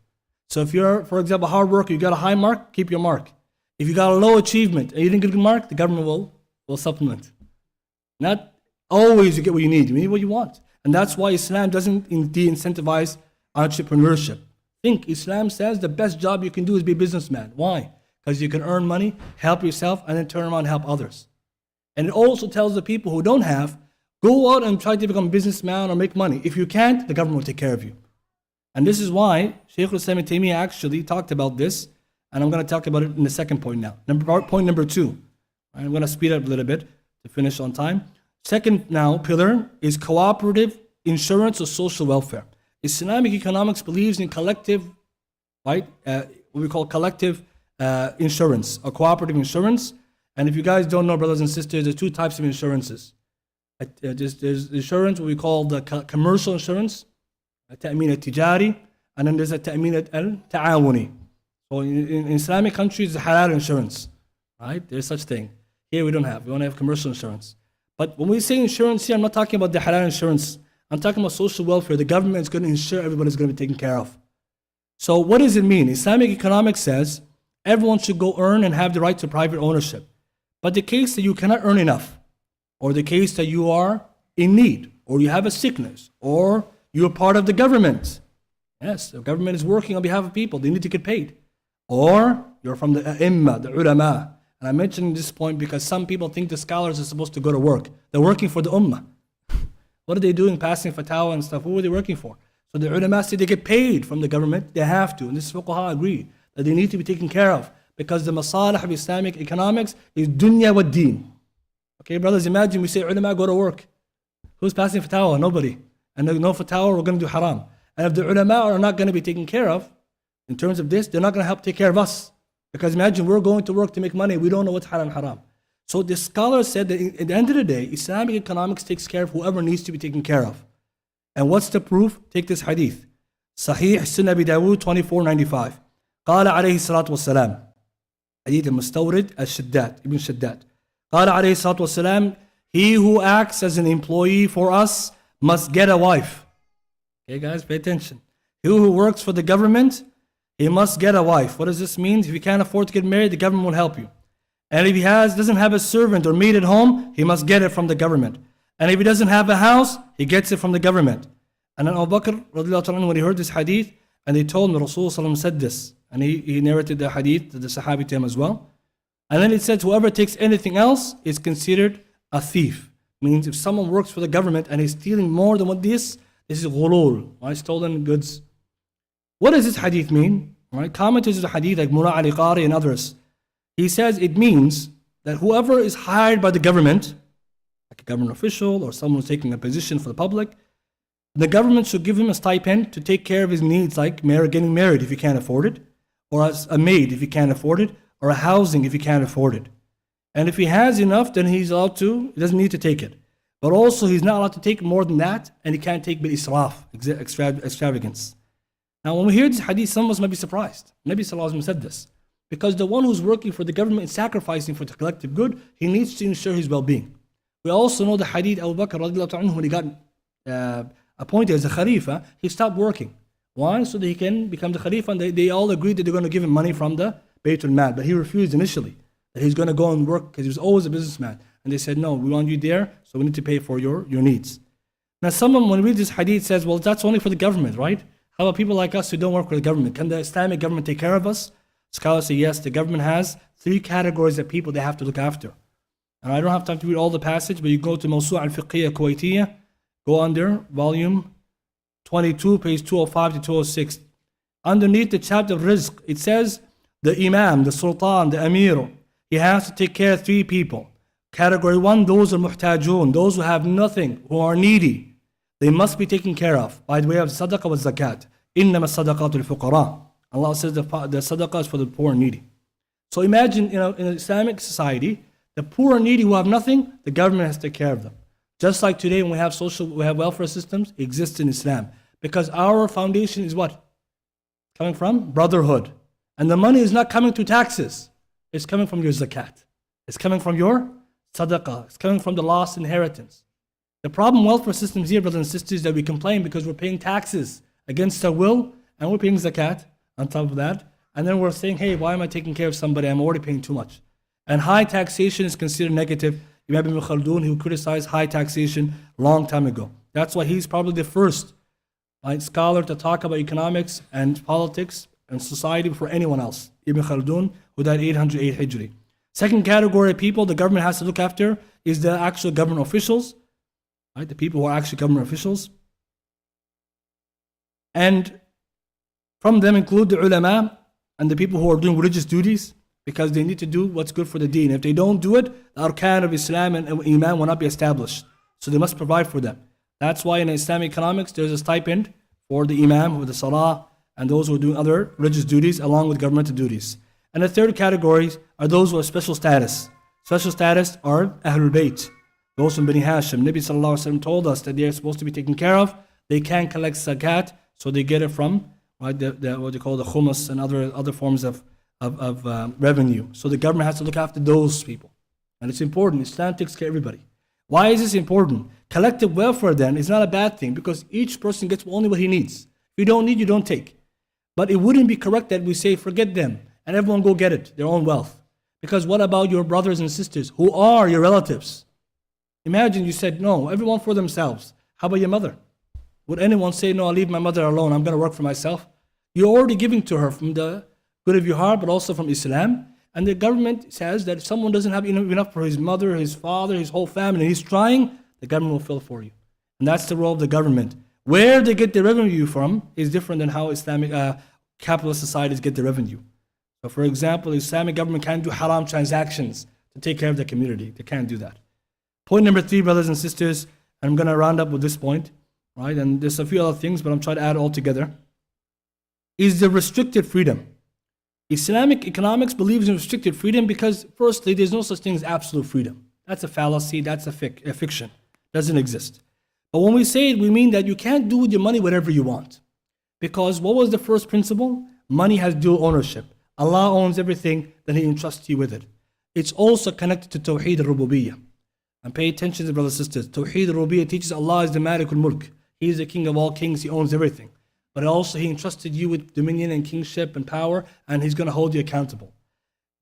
So if you're, for example, a hard worker, you got a high mark, keep your mark. If you got a low achievement and you didn't get a good mark, the government will supplement. Not always you get what you need what you want. And that's why Islam doesn't de-incentivize entrepreneurship. Think, Islam says the best job you can do is be a businessman. Why? Because you can earn money, help yourself, and then turn around and help others. And it also tells the people who don't have, go out and try to become a businessman or make money. If you can't, the government will take care of you. And this is why Shaykh al-Islam ibn Taymiyyah actually talked about this, and I'm going to talk about it in the second point now. Point number 2. I'm going to speed up a little bit to finish on time. Second now pillar is cooperative insurance or social welfare. Islamic economics believes in collective, what we call collective insurance or cooperative insurance. And if you guys don't know, brothers and sisters, there's 2 types of insurances. There's insurance, what we call the commercial insurance, التأمين التجاري, and then there's a التأمين التعاوني. So in Islamic countries, it's halal insurance, right? There's such thing. Here we don't have. We only have commercial insurance. But when we say insurance here, I'm not talking about the halal insurance. I'm talking about social welfare. The government is going to ensure everybody's going to be taken care of. So what does it mean? Islamic economics says everyone should go earn and have the right to private ownership. But the case that you cannot earn enough, or the case that you are in need, or you have a sickness, or you're part of the government. Yes, the government is working on behalf of people. They need to get paid. Or you're from the A'imma, the ulama. And I mentioned this point because some people think the scholars are supposed to go to work. They're working for the ummah. What are they doing, passing fatwa and stuff? Who are they working for? So the ulama say they get paid from the government. They have to. And this fuqaha agree that they need to be taken care of. Because the masalih of Islamic economics is dunya wa deen. Okay, brothers, imagine we say ulama go to work. Who's passing fatwa? Nobody. And no fatwa, we're going to do haram. And if the ulama are not going to be taken care of, in terms of this, they're not going to help take care of us. Because imagine we're going to work to make money, we don't know what's halal and haram. So the scholar said that at the end of the day, Islamic economics takes care of whoever needs to be taken care of. And what's the proof? Take this hadith. Sahih Sunan Abi Dawud 2495. قال عليه الصلاة والسلام. Hadith al-Mustawrid al-Shaddad, Ibn Shaddad. قال عليه الصلاة والسلام. He who acts as an employee for us must get a wife. Okay guys, pay attention. He who works for the government, he must get a wife. What does this mean? If you can't afford to get married, the government will help you. And if he doesn't have a servant or maid at home, he must get it from the government. And if he doesn't have a house, he gets it from the government. And then Abu Bakr, when he heard this hadith, and they told him, Rasulullah said this, and he narrated the hadith to the Sahabi to him as well. And then it said, whoever takes anything else is considered a thief. Means if someone works for the government and he's stealing more than what this is ghulul, right? Stolen goods. What does this hadith mean? Right? Commentators of the hadith like Mura Ali Qari and others, he says it means that whoever is hired by the government, like a government official or someone who's taking a position for the public, the government should give him a stipend to take care of his needs, like getting married if he can't afford it, or as a maid if he can't afford it, or a housing if he can't afford it. And if he has enough, then he's allowed to, he doesn't need to take it. But also he's not allowed to take more than that, and he can't take bil-israf, extravagance. Now when we hear this hadith, some of us might be surprised. Nabi Sallallahu Alaihi Wasallam said this. Because the one who's working for the government and sacrificing for the collective good, he needs to ensure his well-being. We also know the hadith Abu Bakr radiallahu anhu, when he got appointed as a Khalifa, he stopped working. Why? So that he can become the Khalifa, and they all agreed that they're going to give him money from the Baytul Mal. But he refused initially, that he's going to go and work because he was always a businessman. And they said, no, we want you there, so we need to pay for your needs. Now someone, when we read this hadith, says, well, that's only for the government, right? How about people like us who don't work for the government? Can the Islamic government take care of us? Scholars say, yes, the government has 3 categories of people they have to look after. And I don't have time to read all the passage, but you go to Mawsu' al-Fiqhiyya Kuwaitiyya, go under volume 22, page 205 to 206. Underneath the chapter of rizq, it says, the imam, the sultan, the amir, he has to take care of 3 people. Category 1, those are muhtajun, those who have nothing, who are needy. They must be taken care of by the way of sadaqah wa zakat. Innama sadaqatul fuqara. Allah says the sadaqah is for the poor and needy. So imagine, in an Islamic society, the poor and needy who have nothing, the government has to take care of them. Just like today when we have welfare systems, it exists in Islam. Because our foundation is what? Coming from brotherhood. And the money is not coming through taxes. It's coming from your zakat. It's coming from your sadaqah. It's coming from the lost inheritance. The problem with welfare systems here, brothers and sisters, is that we complain because we're paying taxes against our will, and we're paying zakat on top of that. And then we're saying, hey, why am I taking care of somebody? I'm already paying too much. And high taxation is considered negative. Imam Ibn Khaldun, who criticized high taxation a long time ago. That's why he's probably the first scholar to talk about economics and politics and society before anyone else. Ibn Khaldun, who died 808 Hijri. Second category of people the government has to look after is the actual government officials, right? The people who are actually government officials. And from them include the ulama and the people who are doing religious duties, because they need to do what's good for the deen. If they don't do it, the arkan of Islam and Iman will not be established. So they must provide for them. That's why in Islamic economics, there's a stipend for the Imam, with the Salah, and those who are doing other religious duties along with governmental duties. And the third category are those who have special status. Special status are Ahlul Bayt, those from Bani Hashim. Nabi Sallallahu Alaihi Wasallam told us that they are supposed to be taken care of. They can't collect zakat, so they get it from what they call the khumus and other forms of revenue. So the government has to look after those people. And it's important. Islam takes care of everybody. Why is this important? Collective welfare then is not a bad thing, because each person gets only what he needs. If you don't need, you don't take. But it wouldn't be correct that we say, forget them, and everyone go get it, their own wealth. Because what about your brothers and sisters who are your relatives? Imagine you said, no, everyone for themselves. How about your mother? Would anyone say, no, I'll leave my mother alone, I'm going to work for myself? You're already giving to her from the good of your heart, but also from Islam. And the government says that if someone doesn't have enough for his mother, his father, his whole family, and he's trying, the government will fill for you. And that's the role of the government. Where they get the revenue from is different than how Islamic capitalist societies get the revenue. So for example, Islamic government can't do haram transactions to take care of the community. They can't do that. Point number 3, brothers and sisters, and I'm going to round up with this point, right? And there's a few other things, but I'm trying to add it all together, is the restricted freedom. Islamic economics believes in restricted freedom because, firstly, there's no such thing as absolute freedom. That's a fallacy, that's a fiction. Doesn't exist. But when we say it, we mean that you can't do with your money whatever you want. Because what was the first principle? Money has dual ownership. Allah owns everything, then He entrusts you with it. It's also connected to Tawheed al-Rububiyyah. And pay attention to brothers and sisters. Tawheed al-Rububiyyah teaches Allah is the Malikul Mulk. He is the King of all kings, He owns everything. But also He entrusted you with dominion and kingship and power, and He's going to hold you accountable.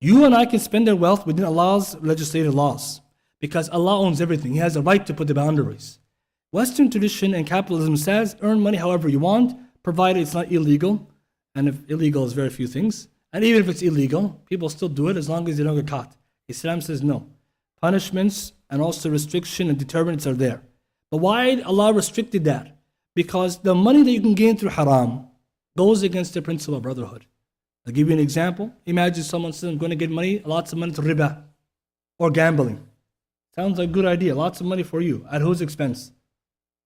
You and I can spend our wealth within Allah's legislated laws, because Allah owns everything. He has the right to put the boundaries. Western tradition and capitalism says, earn money however you want, provided it's not illegal. And if illegal is very few things. And even if it's illegal, people still do it as long as they don't get caught. Islam says no. Punishments and also restriction and determinants are there. But why Allah restricted that? Because the money that you can gain through haram goes against the principle of brotherhood. I'll give you an example. Imagine someone says, I'm going to get money, lots of money to riba or gambling. Sounds like a good idea. Lots of money for you. At whose expense?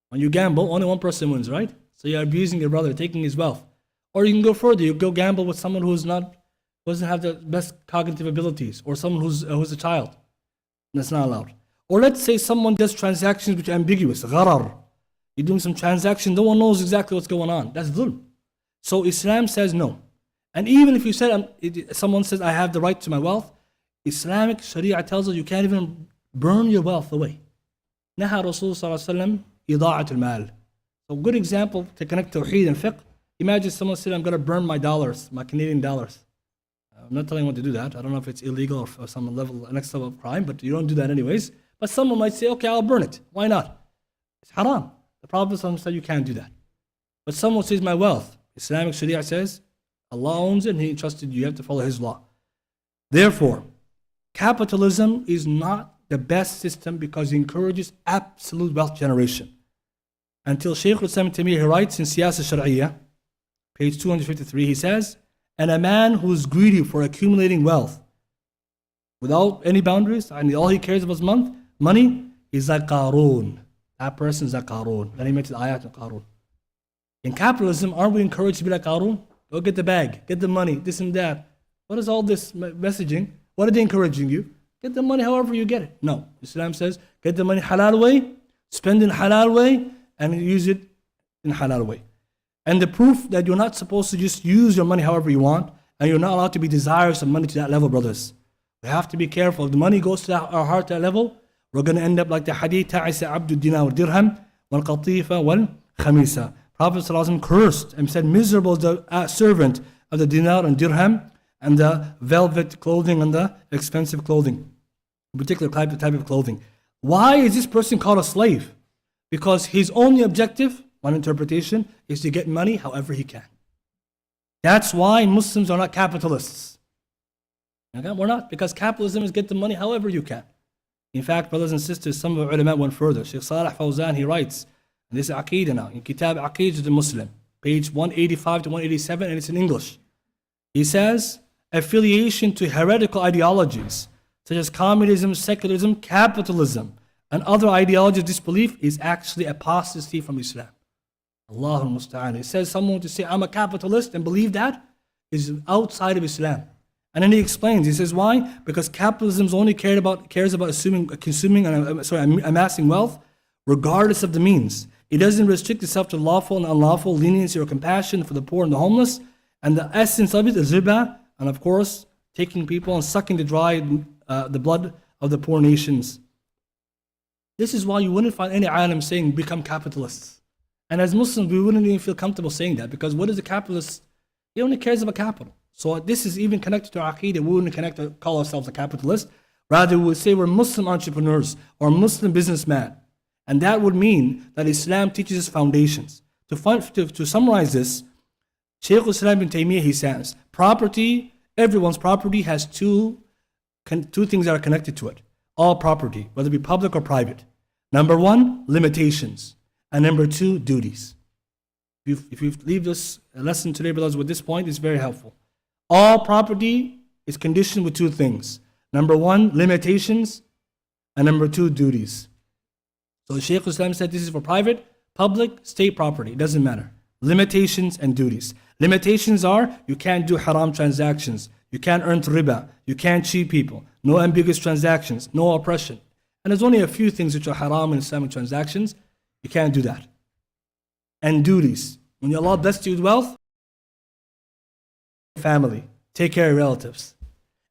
When you gamble, only one person wins, right? So you're abusing your brother, taking his wealth. Or you can go further. You go gamble with someone who doesn't have the best cognitive abilities, or someone who's a child. That's not allowed. Or let's say someone does transactions which are ambiguous. Gharar. You're doing some transaction, no one knows exactly what's going on. That's dhulm. So Islam says no. And even if you said, someone says, I have the right to my wealth, Islamic Sharia tells us you can't even burn your wealth away. Naha Rasul Sallallahu Alaihi Wasallam ida'atul mal. So a good example to connect Tawheed and fiqh. Imagine someone said, I'm going to burn my dollars, my Canadian dollars. I'm not telling you what to do that. I don't know if it's illegal or some next level of crime, but you don't do that anyways. But someone might say, okay, I'll burn it. Why not? It's haram. The Prophet said you can't do that. But someone says, my wealth. Islamic Sharia says, Allah owns it and He entrusted you. You have to follow His law. Therefore, capitalism is not the best system because it encourages absolute wealth generation. Until Shaykh al-Islam Taymiyyah, he writes in Siyasa Shar'iyya, page 253, he says, and a man who is greedy for accumulating wealth without any boundaries, and all he cares about is money, is like Qaadir. That person is like Qaadir. Then he mentioned ayat of Qaadir. In capitalism, aren't we encouraged to be like Qaadir? Go get the bag, get the money, this and that. What is all this messaging? What are they encouraging you? Get the money however you get it. No. Islam says, get the money halal way, spend in halal way, and use it in halal way. And the proof that you're not supposed to just use your money however you want, and you're not allowed to be desirous of money to that level, brothers. We have to be careful. If the money goes to our heart to that level, we're going to end up like the hadith, ta'isa Abdul dinar dirham, wal qatifa wal khamisa. Prophet ﷺ cursed and said, miserable is the servant of the dinar and dirham, and the velvet clothing and the expensive clothing, in particular type of clothing. Why is this person called a slave? Because his only objective, one interpretation, is to get money however he can. That's why Muslims are not capitalists. Okay? We're not, because capitalism is get the money however you can. In fact, brothers and sisters, some of the ulama went further. Shaykh Salih Fawzan, he writes, and this is Aqeedah now, in Kitab Aqeedah the Muslim, page 185 to 187, and it's in English. He says, affiliation to heretical ideologies, such as communism, secularism, capitalism, and other ideologies of disbelief is actually apostasy from Islam. Allahul Musta'an. It says someone to say, I'm a capitalist and believe that is outside of Islam. And then he explains, he says, why? Because capitalism only cares about amassing wealth regardless of the means. It doesn't restrict itself to lawful and unlawful, leniency or compassion for the poor and the homeless. And the essence of it is riba, and of course, taking people and sucking the blood of the poor nations. This is why you wouldn't find any alim saying, become capitalists. And as Muslims, we wouldn't even feel comfortable saying that, because what is a capitalist? He only cares about capital. So this is even connected to our Aqeedah. We wouldn't call ourselves a capitalist. Rather, we would say we're Muslim entrepreneurs or Muslim businessman. And that would mean that Islam teaches us foundations. To summarize this, Shaykh al-Islam ibn Taymiyyah, he says, property, everyone's property has two things that are connected to it. All property, whether it be public or private. Number one, limitations. And number two, duties. If you leave this lesson today, brothers, with this point, it's very helpful. All property is conditioned with two things. Number one, limitations. And number two, duties. So Shaykh Islam said this is for private, public, state property. It doesn't matter. Limitations and duties. Limitations are, you can't do haram transactions. You can't earn riba. You can't cheat people. No ambiguous transactions. No oppression. And there's only a few things which are haram in Islamic transactions. You can't do that. And duties. When Allah blessed you with wealth, family. Take care of your relatives.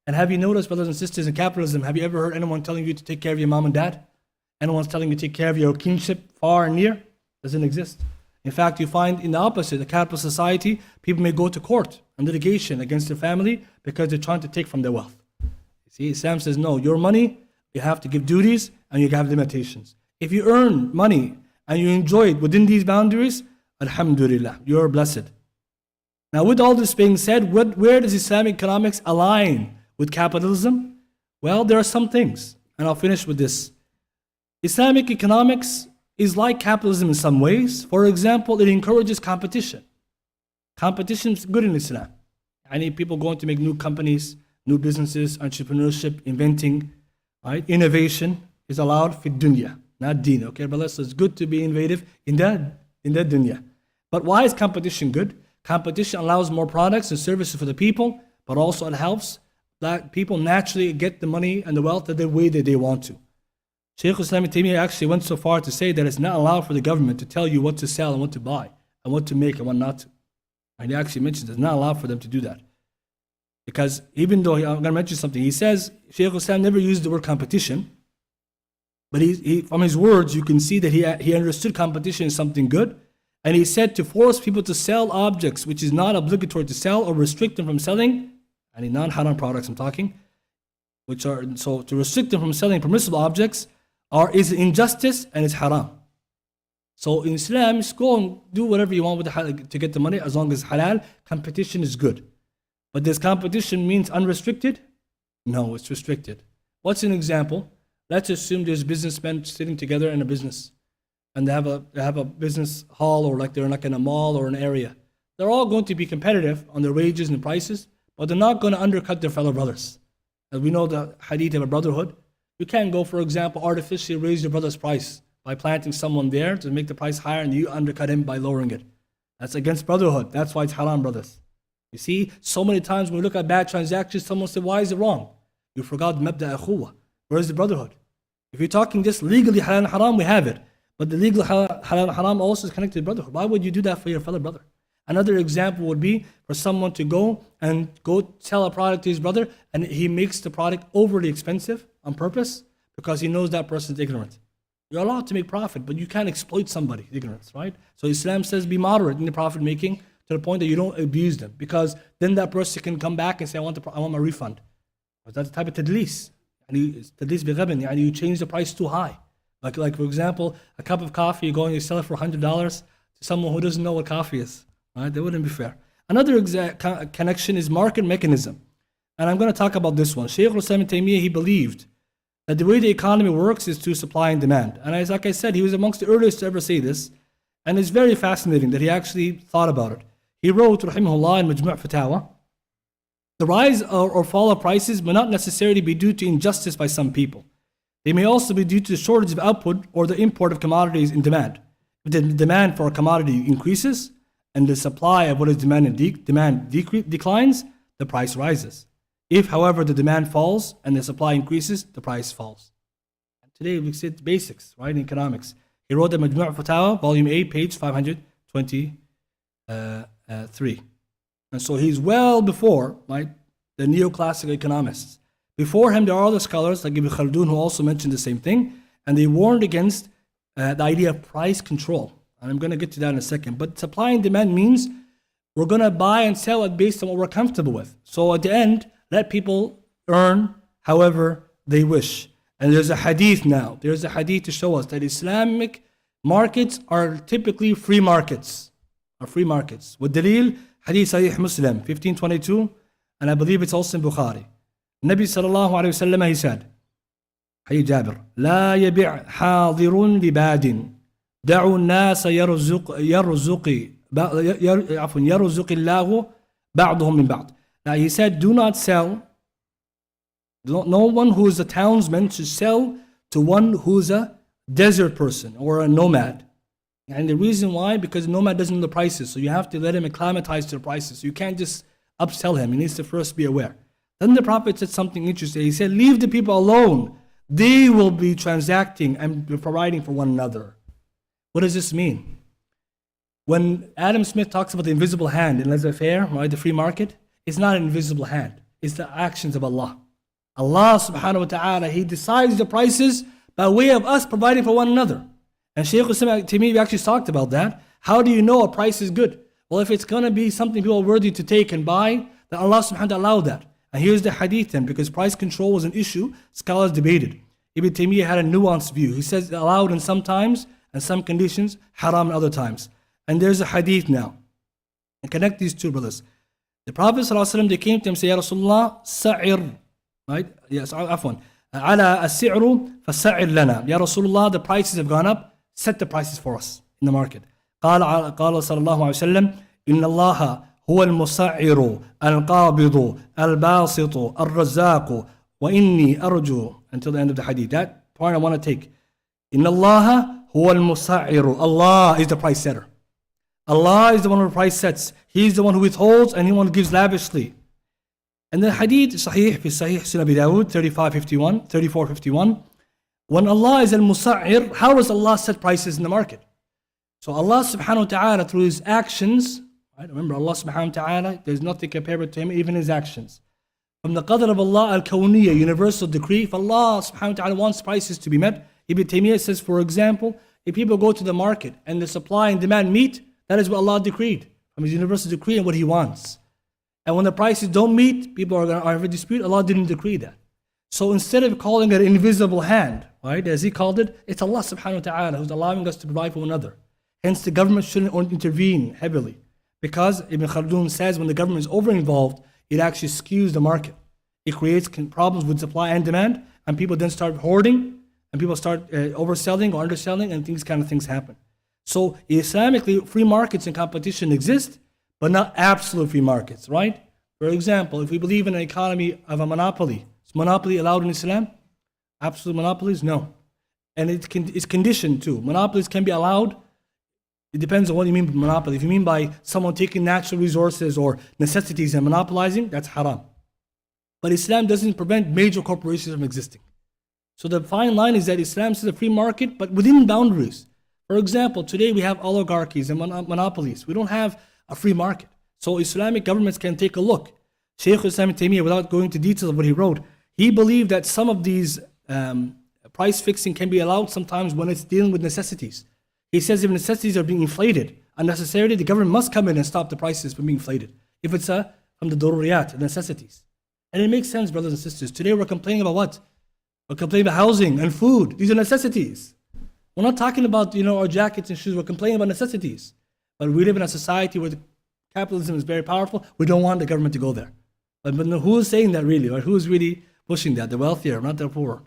And have you noticed, brothers and sisters, in capitalism, have you ever heard anyone telling you to take care of your mom and dad? Anyone's telling you to take care of your kinship far and near? Doesn't exist. In fact, you find in the opposite, the capitalist society, people may go to court and litigation against their family because they're trying to take from their wealth. You see, Islam says, no, your money, you have to give duties and you have limitations. If you earn money and you enjoy it within these boundaries, alhamdulillah, you're blessed. Now, with all this being said, where does Islamic economics align with capitalism? Well, there are some things, and I'll finish with this. Islamic economics is like capitalism in some ways. For example, it encourages competition. Competition is good in Islam. I need people going to make new companies, new businesses, entrepreneurship, inventing, right? Innovation is allowed for dunya, not deen. Okay, brother. So it's good to be innovative in the dunya. But why is competition good? Competition allows more products and services for the people, but also it helps that people naturally get the money and the wealth the way that they want to. Shaykh Islam Ibn Taymiyyah actually went so far to say that it's not allowed for the government to tell you what to sell and what to buy and what to make and what not to. And he actually mentions it's not allowed for them to do that. Because even though, I'm going to mention something, he says, Shaykh Islam never used the word competition, but he from his words you can see that he understood competition is something good. And he said to force people to sell objects which is not obligatory to sell or restrict them from selling, any non-haram products I'm talking, so to restrict them from selling permissible objects is injustice and it's haram. So in Islam, just go and do whatever you want with to get the money as long as halal. Competition is good. But does competition means unrestricted? No, it's restricted. What's an example? Let's assume there's businessmen sitting together in a business. And they have a business hall, or like they're like in a mall or an area. They're all going to be competitive on their wages and prices, but they're not going to undercut their fellow brothers. As we know the hadith of a brotherhood, you can't go, for example, artificially raise your brother's price by planting someone there to make the price higher and you undercut him by lowering it. That's against brotherhood. That's why it's haram, brothers. You see, so many times when we look at bad transactions, someone said, why is it wrong? You forgot mabda akhuwa. Where's the brotherhood? If you're talking just legally halal and haram, we have it. But the legal halal and haram also is connected to brotherhood. Why would you do that for your fellow brother? Another example would be for someone to go sell a product to his brother, and he makes the product overly expensive on purpose because he knows that person is ignorant. You're allowed to make profit, but you can't exploit somebody's ignorance, right? So Islam says be moderate in the profit making to the point that you don't abuse them, because then that person can come back and say, I want my refund. But that's the type of tadlis. Tadlis بغبن, you change the price too high. Like for example, a cup of coffee, you're going to sell it for $100 to someone who doesn't know what coffee is. Right? That wouldn't be fair. Another connection is market mechanism. And I'm going to talk about this one. Shaykh Islam Ibn Taymiyyah, he believed that the way the economy works is through supply and demand. And like I said, he was amongst the earliest to ever say this. And it's very fascinating that he actually thought about it. He wrote, rahimahullah, in Majmu' Fatawa, the rise or fall of prices may not necessarily be due to injustice by some people. They may also be due to the shortage of output or the import of commodities in demand. If the demand for a commodity increases and the supply of what is demanded declines, the price rises. If, however, the demand falls and the supply increases, the price falls. And today we see the basics, right, in economics. He wrote the Majmu' Fatawa, volume 8, page 523. And so he's well before, right, the neoclassical economists. Before him, there are other scholars like Ibn Khaldun who also mentioned the same thing, and they warned against the idea of price control. And I'm going to get to that in a second. But supply and demand means we're going to buy and sell it based on what we're comfortable with. So at the end, let people earn however they wish. And there's a hadith now. There's a hadith to show us that Islamic markets are typically free markets. With dalil, hadith Sahih Muslim, 1522, and I believe it's also in Bukhari. Nabi sallallahu alayhi wa sallam, he said, Hayy Jabir, لا يبيع حاضر لباد دعوا الناس يرزق الله بعضهم من بعض. Now he said, do not sell, no one who is a townsman should sell to one who is a desert person or a nomad. And the reason why, because the nomad doesn't know the prices, so you have to let him acclimatize to the prices. So you can't just upsell him, he needs to first be aware. Then the Prophet said something interesting. He said, leave the people alone. They will be transacting and providing for one another. What does this mean? When Adam Smith talks about the invisible hand in laissez-faire, right, the free market, it's not an invisible hand. It's the actions of Allah. Allah subhanahu wa ta'ala, He decides the prices by way of us providing for one another. And Shaykh Islam Ibn Taymiyyah actually talked about that. How do you know a price is good? Well, if it's going to be something people are worthy to take and buy, then Allah subhanahu wa ta'ala allowed that. And here's the hadith then, because price control was an issue, scholars debated. Ibn Taymiyyah had a nuanced view. He says allowed in some times and some conditions, haram in other times. And there's a hadith now. And connect these two, brothers. The Prophet ﷺ, they came to him and said, Ya Rasulullah, sa'ir. Right? Yes, afwan. على السعر فسعر لنا. Ya Rasulullah, the prices have gone up, set the prices for us in the market. قال صلى الله عليه وسلم إن الله هو المسعر القابض الباسط الرزاق وإني أرجو, until the end of the hadith. That point I want to take. إن الله هو المسعر. Allah is the price setter. Allah is the one who price sets. He is the one who withholds and He one who gives lavishly. And the hadith Sahih fi Sahih Sunan Abi Dawud 3451. When Allah is al-Musa'ir, how does Allah set prices in the market? So Allah subhanahu wa ta'ala, through His actions, right? Remember Allah subhanahu wa ta'ala, there's nothing comparable to Him, even His actions. From the qadr of Allah al-Kawniyya, universal decree, if Allah subhanahu wa ta'ala wants prices to be met, Ibn Taymiyyah says, for example, if people go to the market and the supply and demand meet, that is what Allah decreed from His universal decree and what He wants. And when the prices don't meet, people are going to have a dispute. Allah didn't decree that. So instead of calling it an invisible hand, right, as He called it, it's Allah subhanahu wa ta'ala who's allowing us to provide for one another. Hence the government shouldn't intervene heavily. Because Ibn Khaldun says when the government is over-involved, it actually skews the market. It creates problems with supply and demand, and people then start hoarding, and people start overselling or underselling, and these kind of things happen. So Islamically, free markets and competition exist, but not absolute free markets, right? For example, if we believe in an economy of a monopoly, is monopoly allowed in Islam? Absolute monopolies? No. And it's conditioned too. Monopolies can be allowed. It depends on what you mean by monopoly. If you mean by someone taking natural resources or necessities and monopolizing, that's haram. But Islam doesn't prevent major corporations from existing. So the fine line is that Islam says a free market, but within boundaries. For example, today we have oligarchies and monopolies. We don't have a free market. So Islamic governments can take a look. Shaykh Islam Ibn Taymiyyah, without going into details of what he wrote, he believed that some of these price fixing can be allowed sometimes when it's dealing with necessities. He says if necessities are being inflated unnecessarily, the government must come in and stop the prices from being inflated. If it's from the daruriyat, the necessities. And it makes sense, brothers and sisters. Today we're complaining about what? We're complaining about housing and food. These are necessities. We're not talking about our jackets and shoes. We're complaining about necessities. But we live in a society where capitalism is very powerful. We don't want the government to go there. But who is saying that really? Or who is really pushing that? The wealthier, not the poor.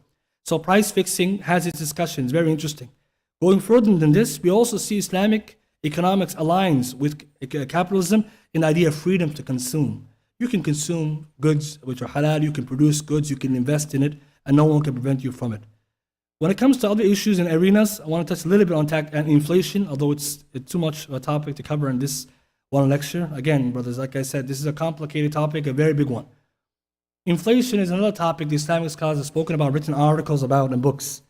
So price fixing has its discussions. Very interesting. Going further than this, we also see Islamic economics aligns with capitalism in the idea of freedom to consume. You can consume goods which are halal. You can produce goods. You can invest in it. And no one can prevent you from it. When it comes to other issues and arenas, I want to touch a little bit on inflation, although it's too much of a topic to cover in this one lecture. Again, brothers, like I said, this is a complicated topic, a very big one. Inflation is another topic the Islamic scholars have spoken about, written articles about in books.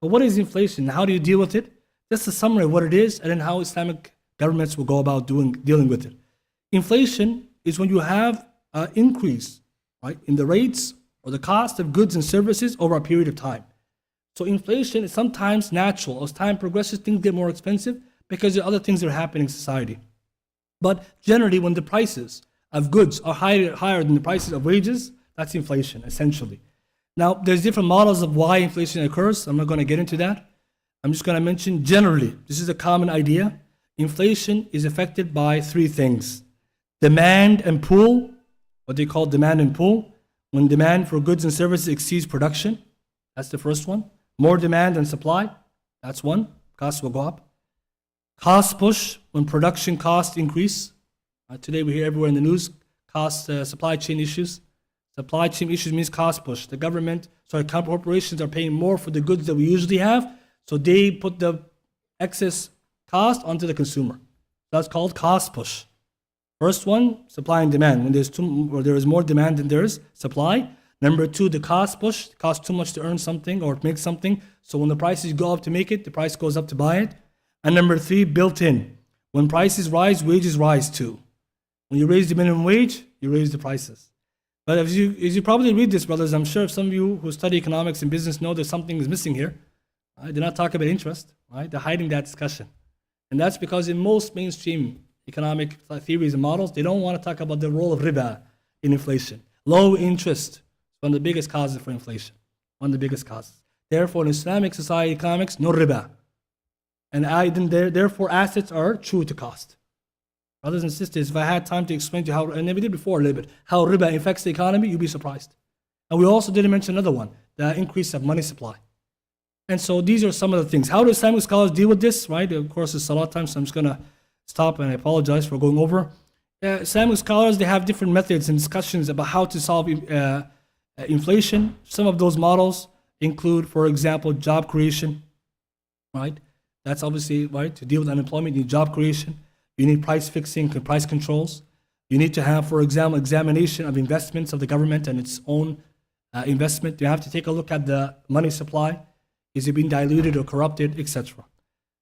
But what is inflation? How do you deal with it? Just a summary of what it is and then how Islamic governments will go about dealing with it. Inflation is when you have an increase, right, in the rates or the cost of goods and services over a period of time. So inflation is sometimes natural. As time progresses, things get more expensive because there are other things that are happening in society. But generally, when the prices of goods are higher than the prices of wages, that's inflation, essentially. Now, there's different models of why inflation occurs. I'm not going to get into that. I'm just going to mention generally, this is a common idea. Inflation is affected by three things. Demand and pull, what they call demand and pull. When demand for goods and services exceeds production, that's the first one. More demand than supply, that's one. Costs will go up. Cost push, when production costs increase. Today we hear everywhere in the news, supply chain issues. Supply chain issues means cost push. The corporations are paying more for the goods that we usually have, so they put the excess cost onto the consumer. That's called cost push. First one, supply and demand. When there is more demand than there is supply. Number two, the cost push. It costs too much to earn something or make something. So when the prices go up to make it, the price goes up to buy it. And number three, built in. When prices rise, wages rise too. When you raise the minimum wage, you raise the prices. But as you probably read this, brothers, I'm sure some of you who study economics and business know that something is missing here. Right? They're not talking about interest. Right? They're hiding that discussion. And that's because in most mainstream economic theories and models, they don't want to talk about the role of riba in inflation. Low interest. One of the biggest causes for inflation. One of the biggest causes. Therefore, in Islamic society economics, no riba. And therefore, assets are true to cost. Brothers and sisters, if I had time to explain to you how, and we did before a little bit, how riba affects the economy, you'd be surprised. And we also didn't mention another one, the increase of money supply. And so these are some of the things. How do Islamic scholars deal with this, right? Of course, it's salat time, so I'm just going to stop and I apologize for going over. Islamic scholars, they have different methods and discussions about how to solve inflation. Some of those models include, for example, job creation, right? That's obviously, right, to deal with unemployment, you need job creation. You need price fixing, price controls. You need to have, for example, examination of investments of the government and its own investment. You have to take a look at the money supply. Is it being diluted or corrupted, etc.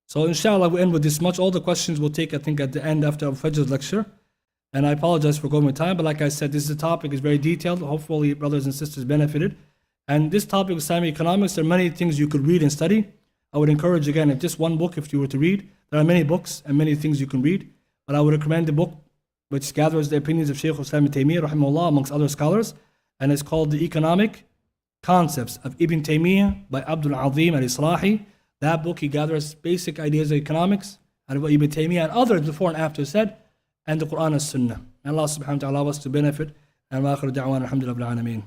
So inshallah, we end with this much. All the questions we'll take, I think, at the end after Fajr's lecture. And I apologize for going with time, but like I said, this is a topic, is very detailed. Hopefully, brothers and sisters benefited. And this topic of Islamic economics, there are many things you could read and study. I would encourage, again, if just one book, if you were to read, there are many books and many things you can read. But I would recommend the book which gathers the opinions of Shaykh Islam ibn Taymiyyah, rahimahullah, amongst other scholars. And it's called The Economic Concepts of Ibn Taymiyyah by Abdul al-Islahi. That book, he gathers basic ideas of economics and what Ibn Taymiyyah and others before and after said, and the Quran and Sunnah. And Allah subhanahu wa ta'ala allow us to benefit. And wa akhiru da'wana alhamdulillah rabbil alameen.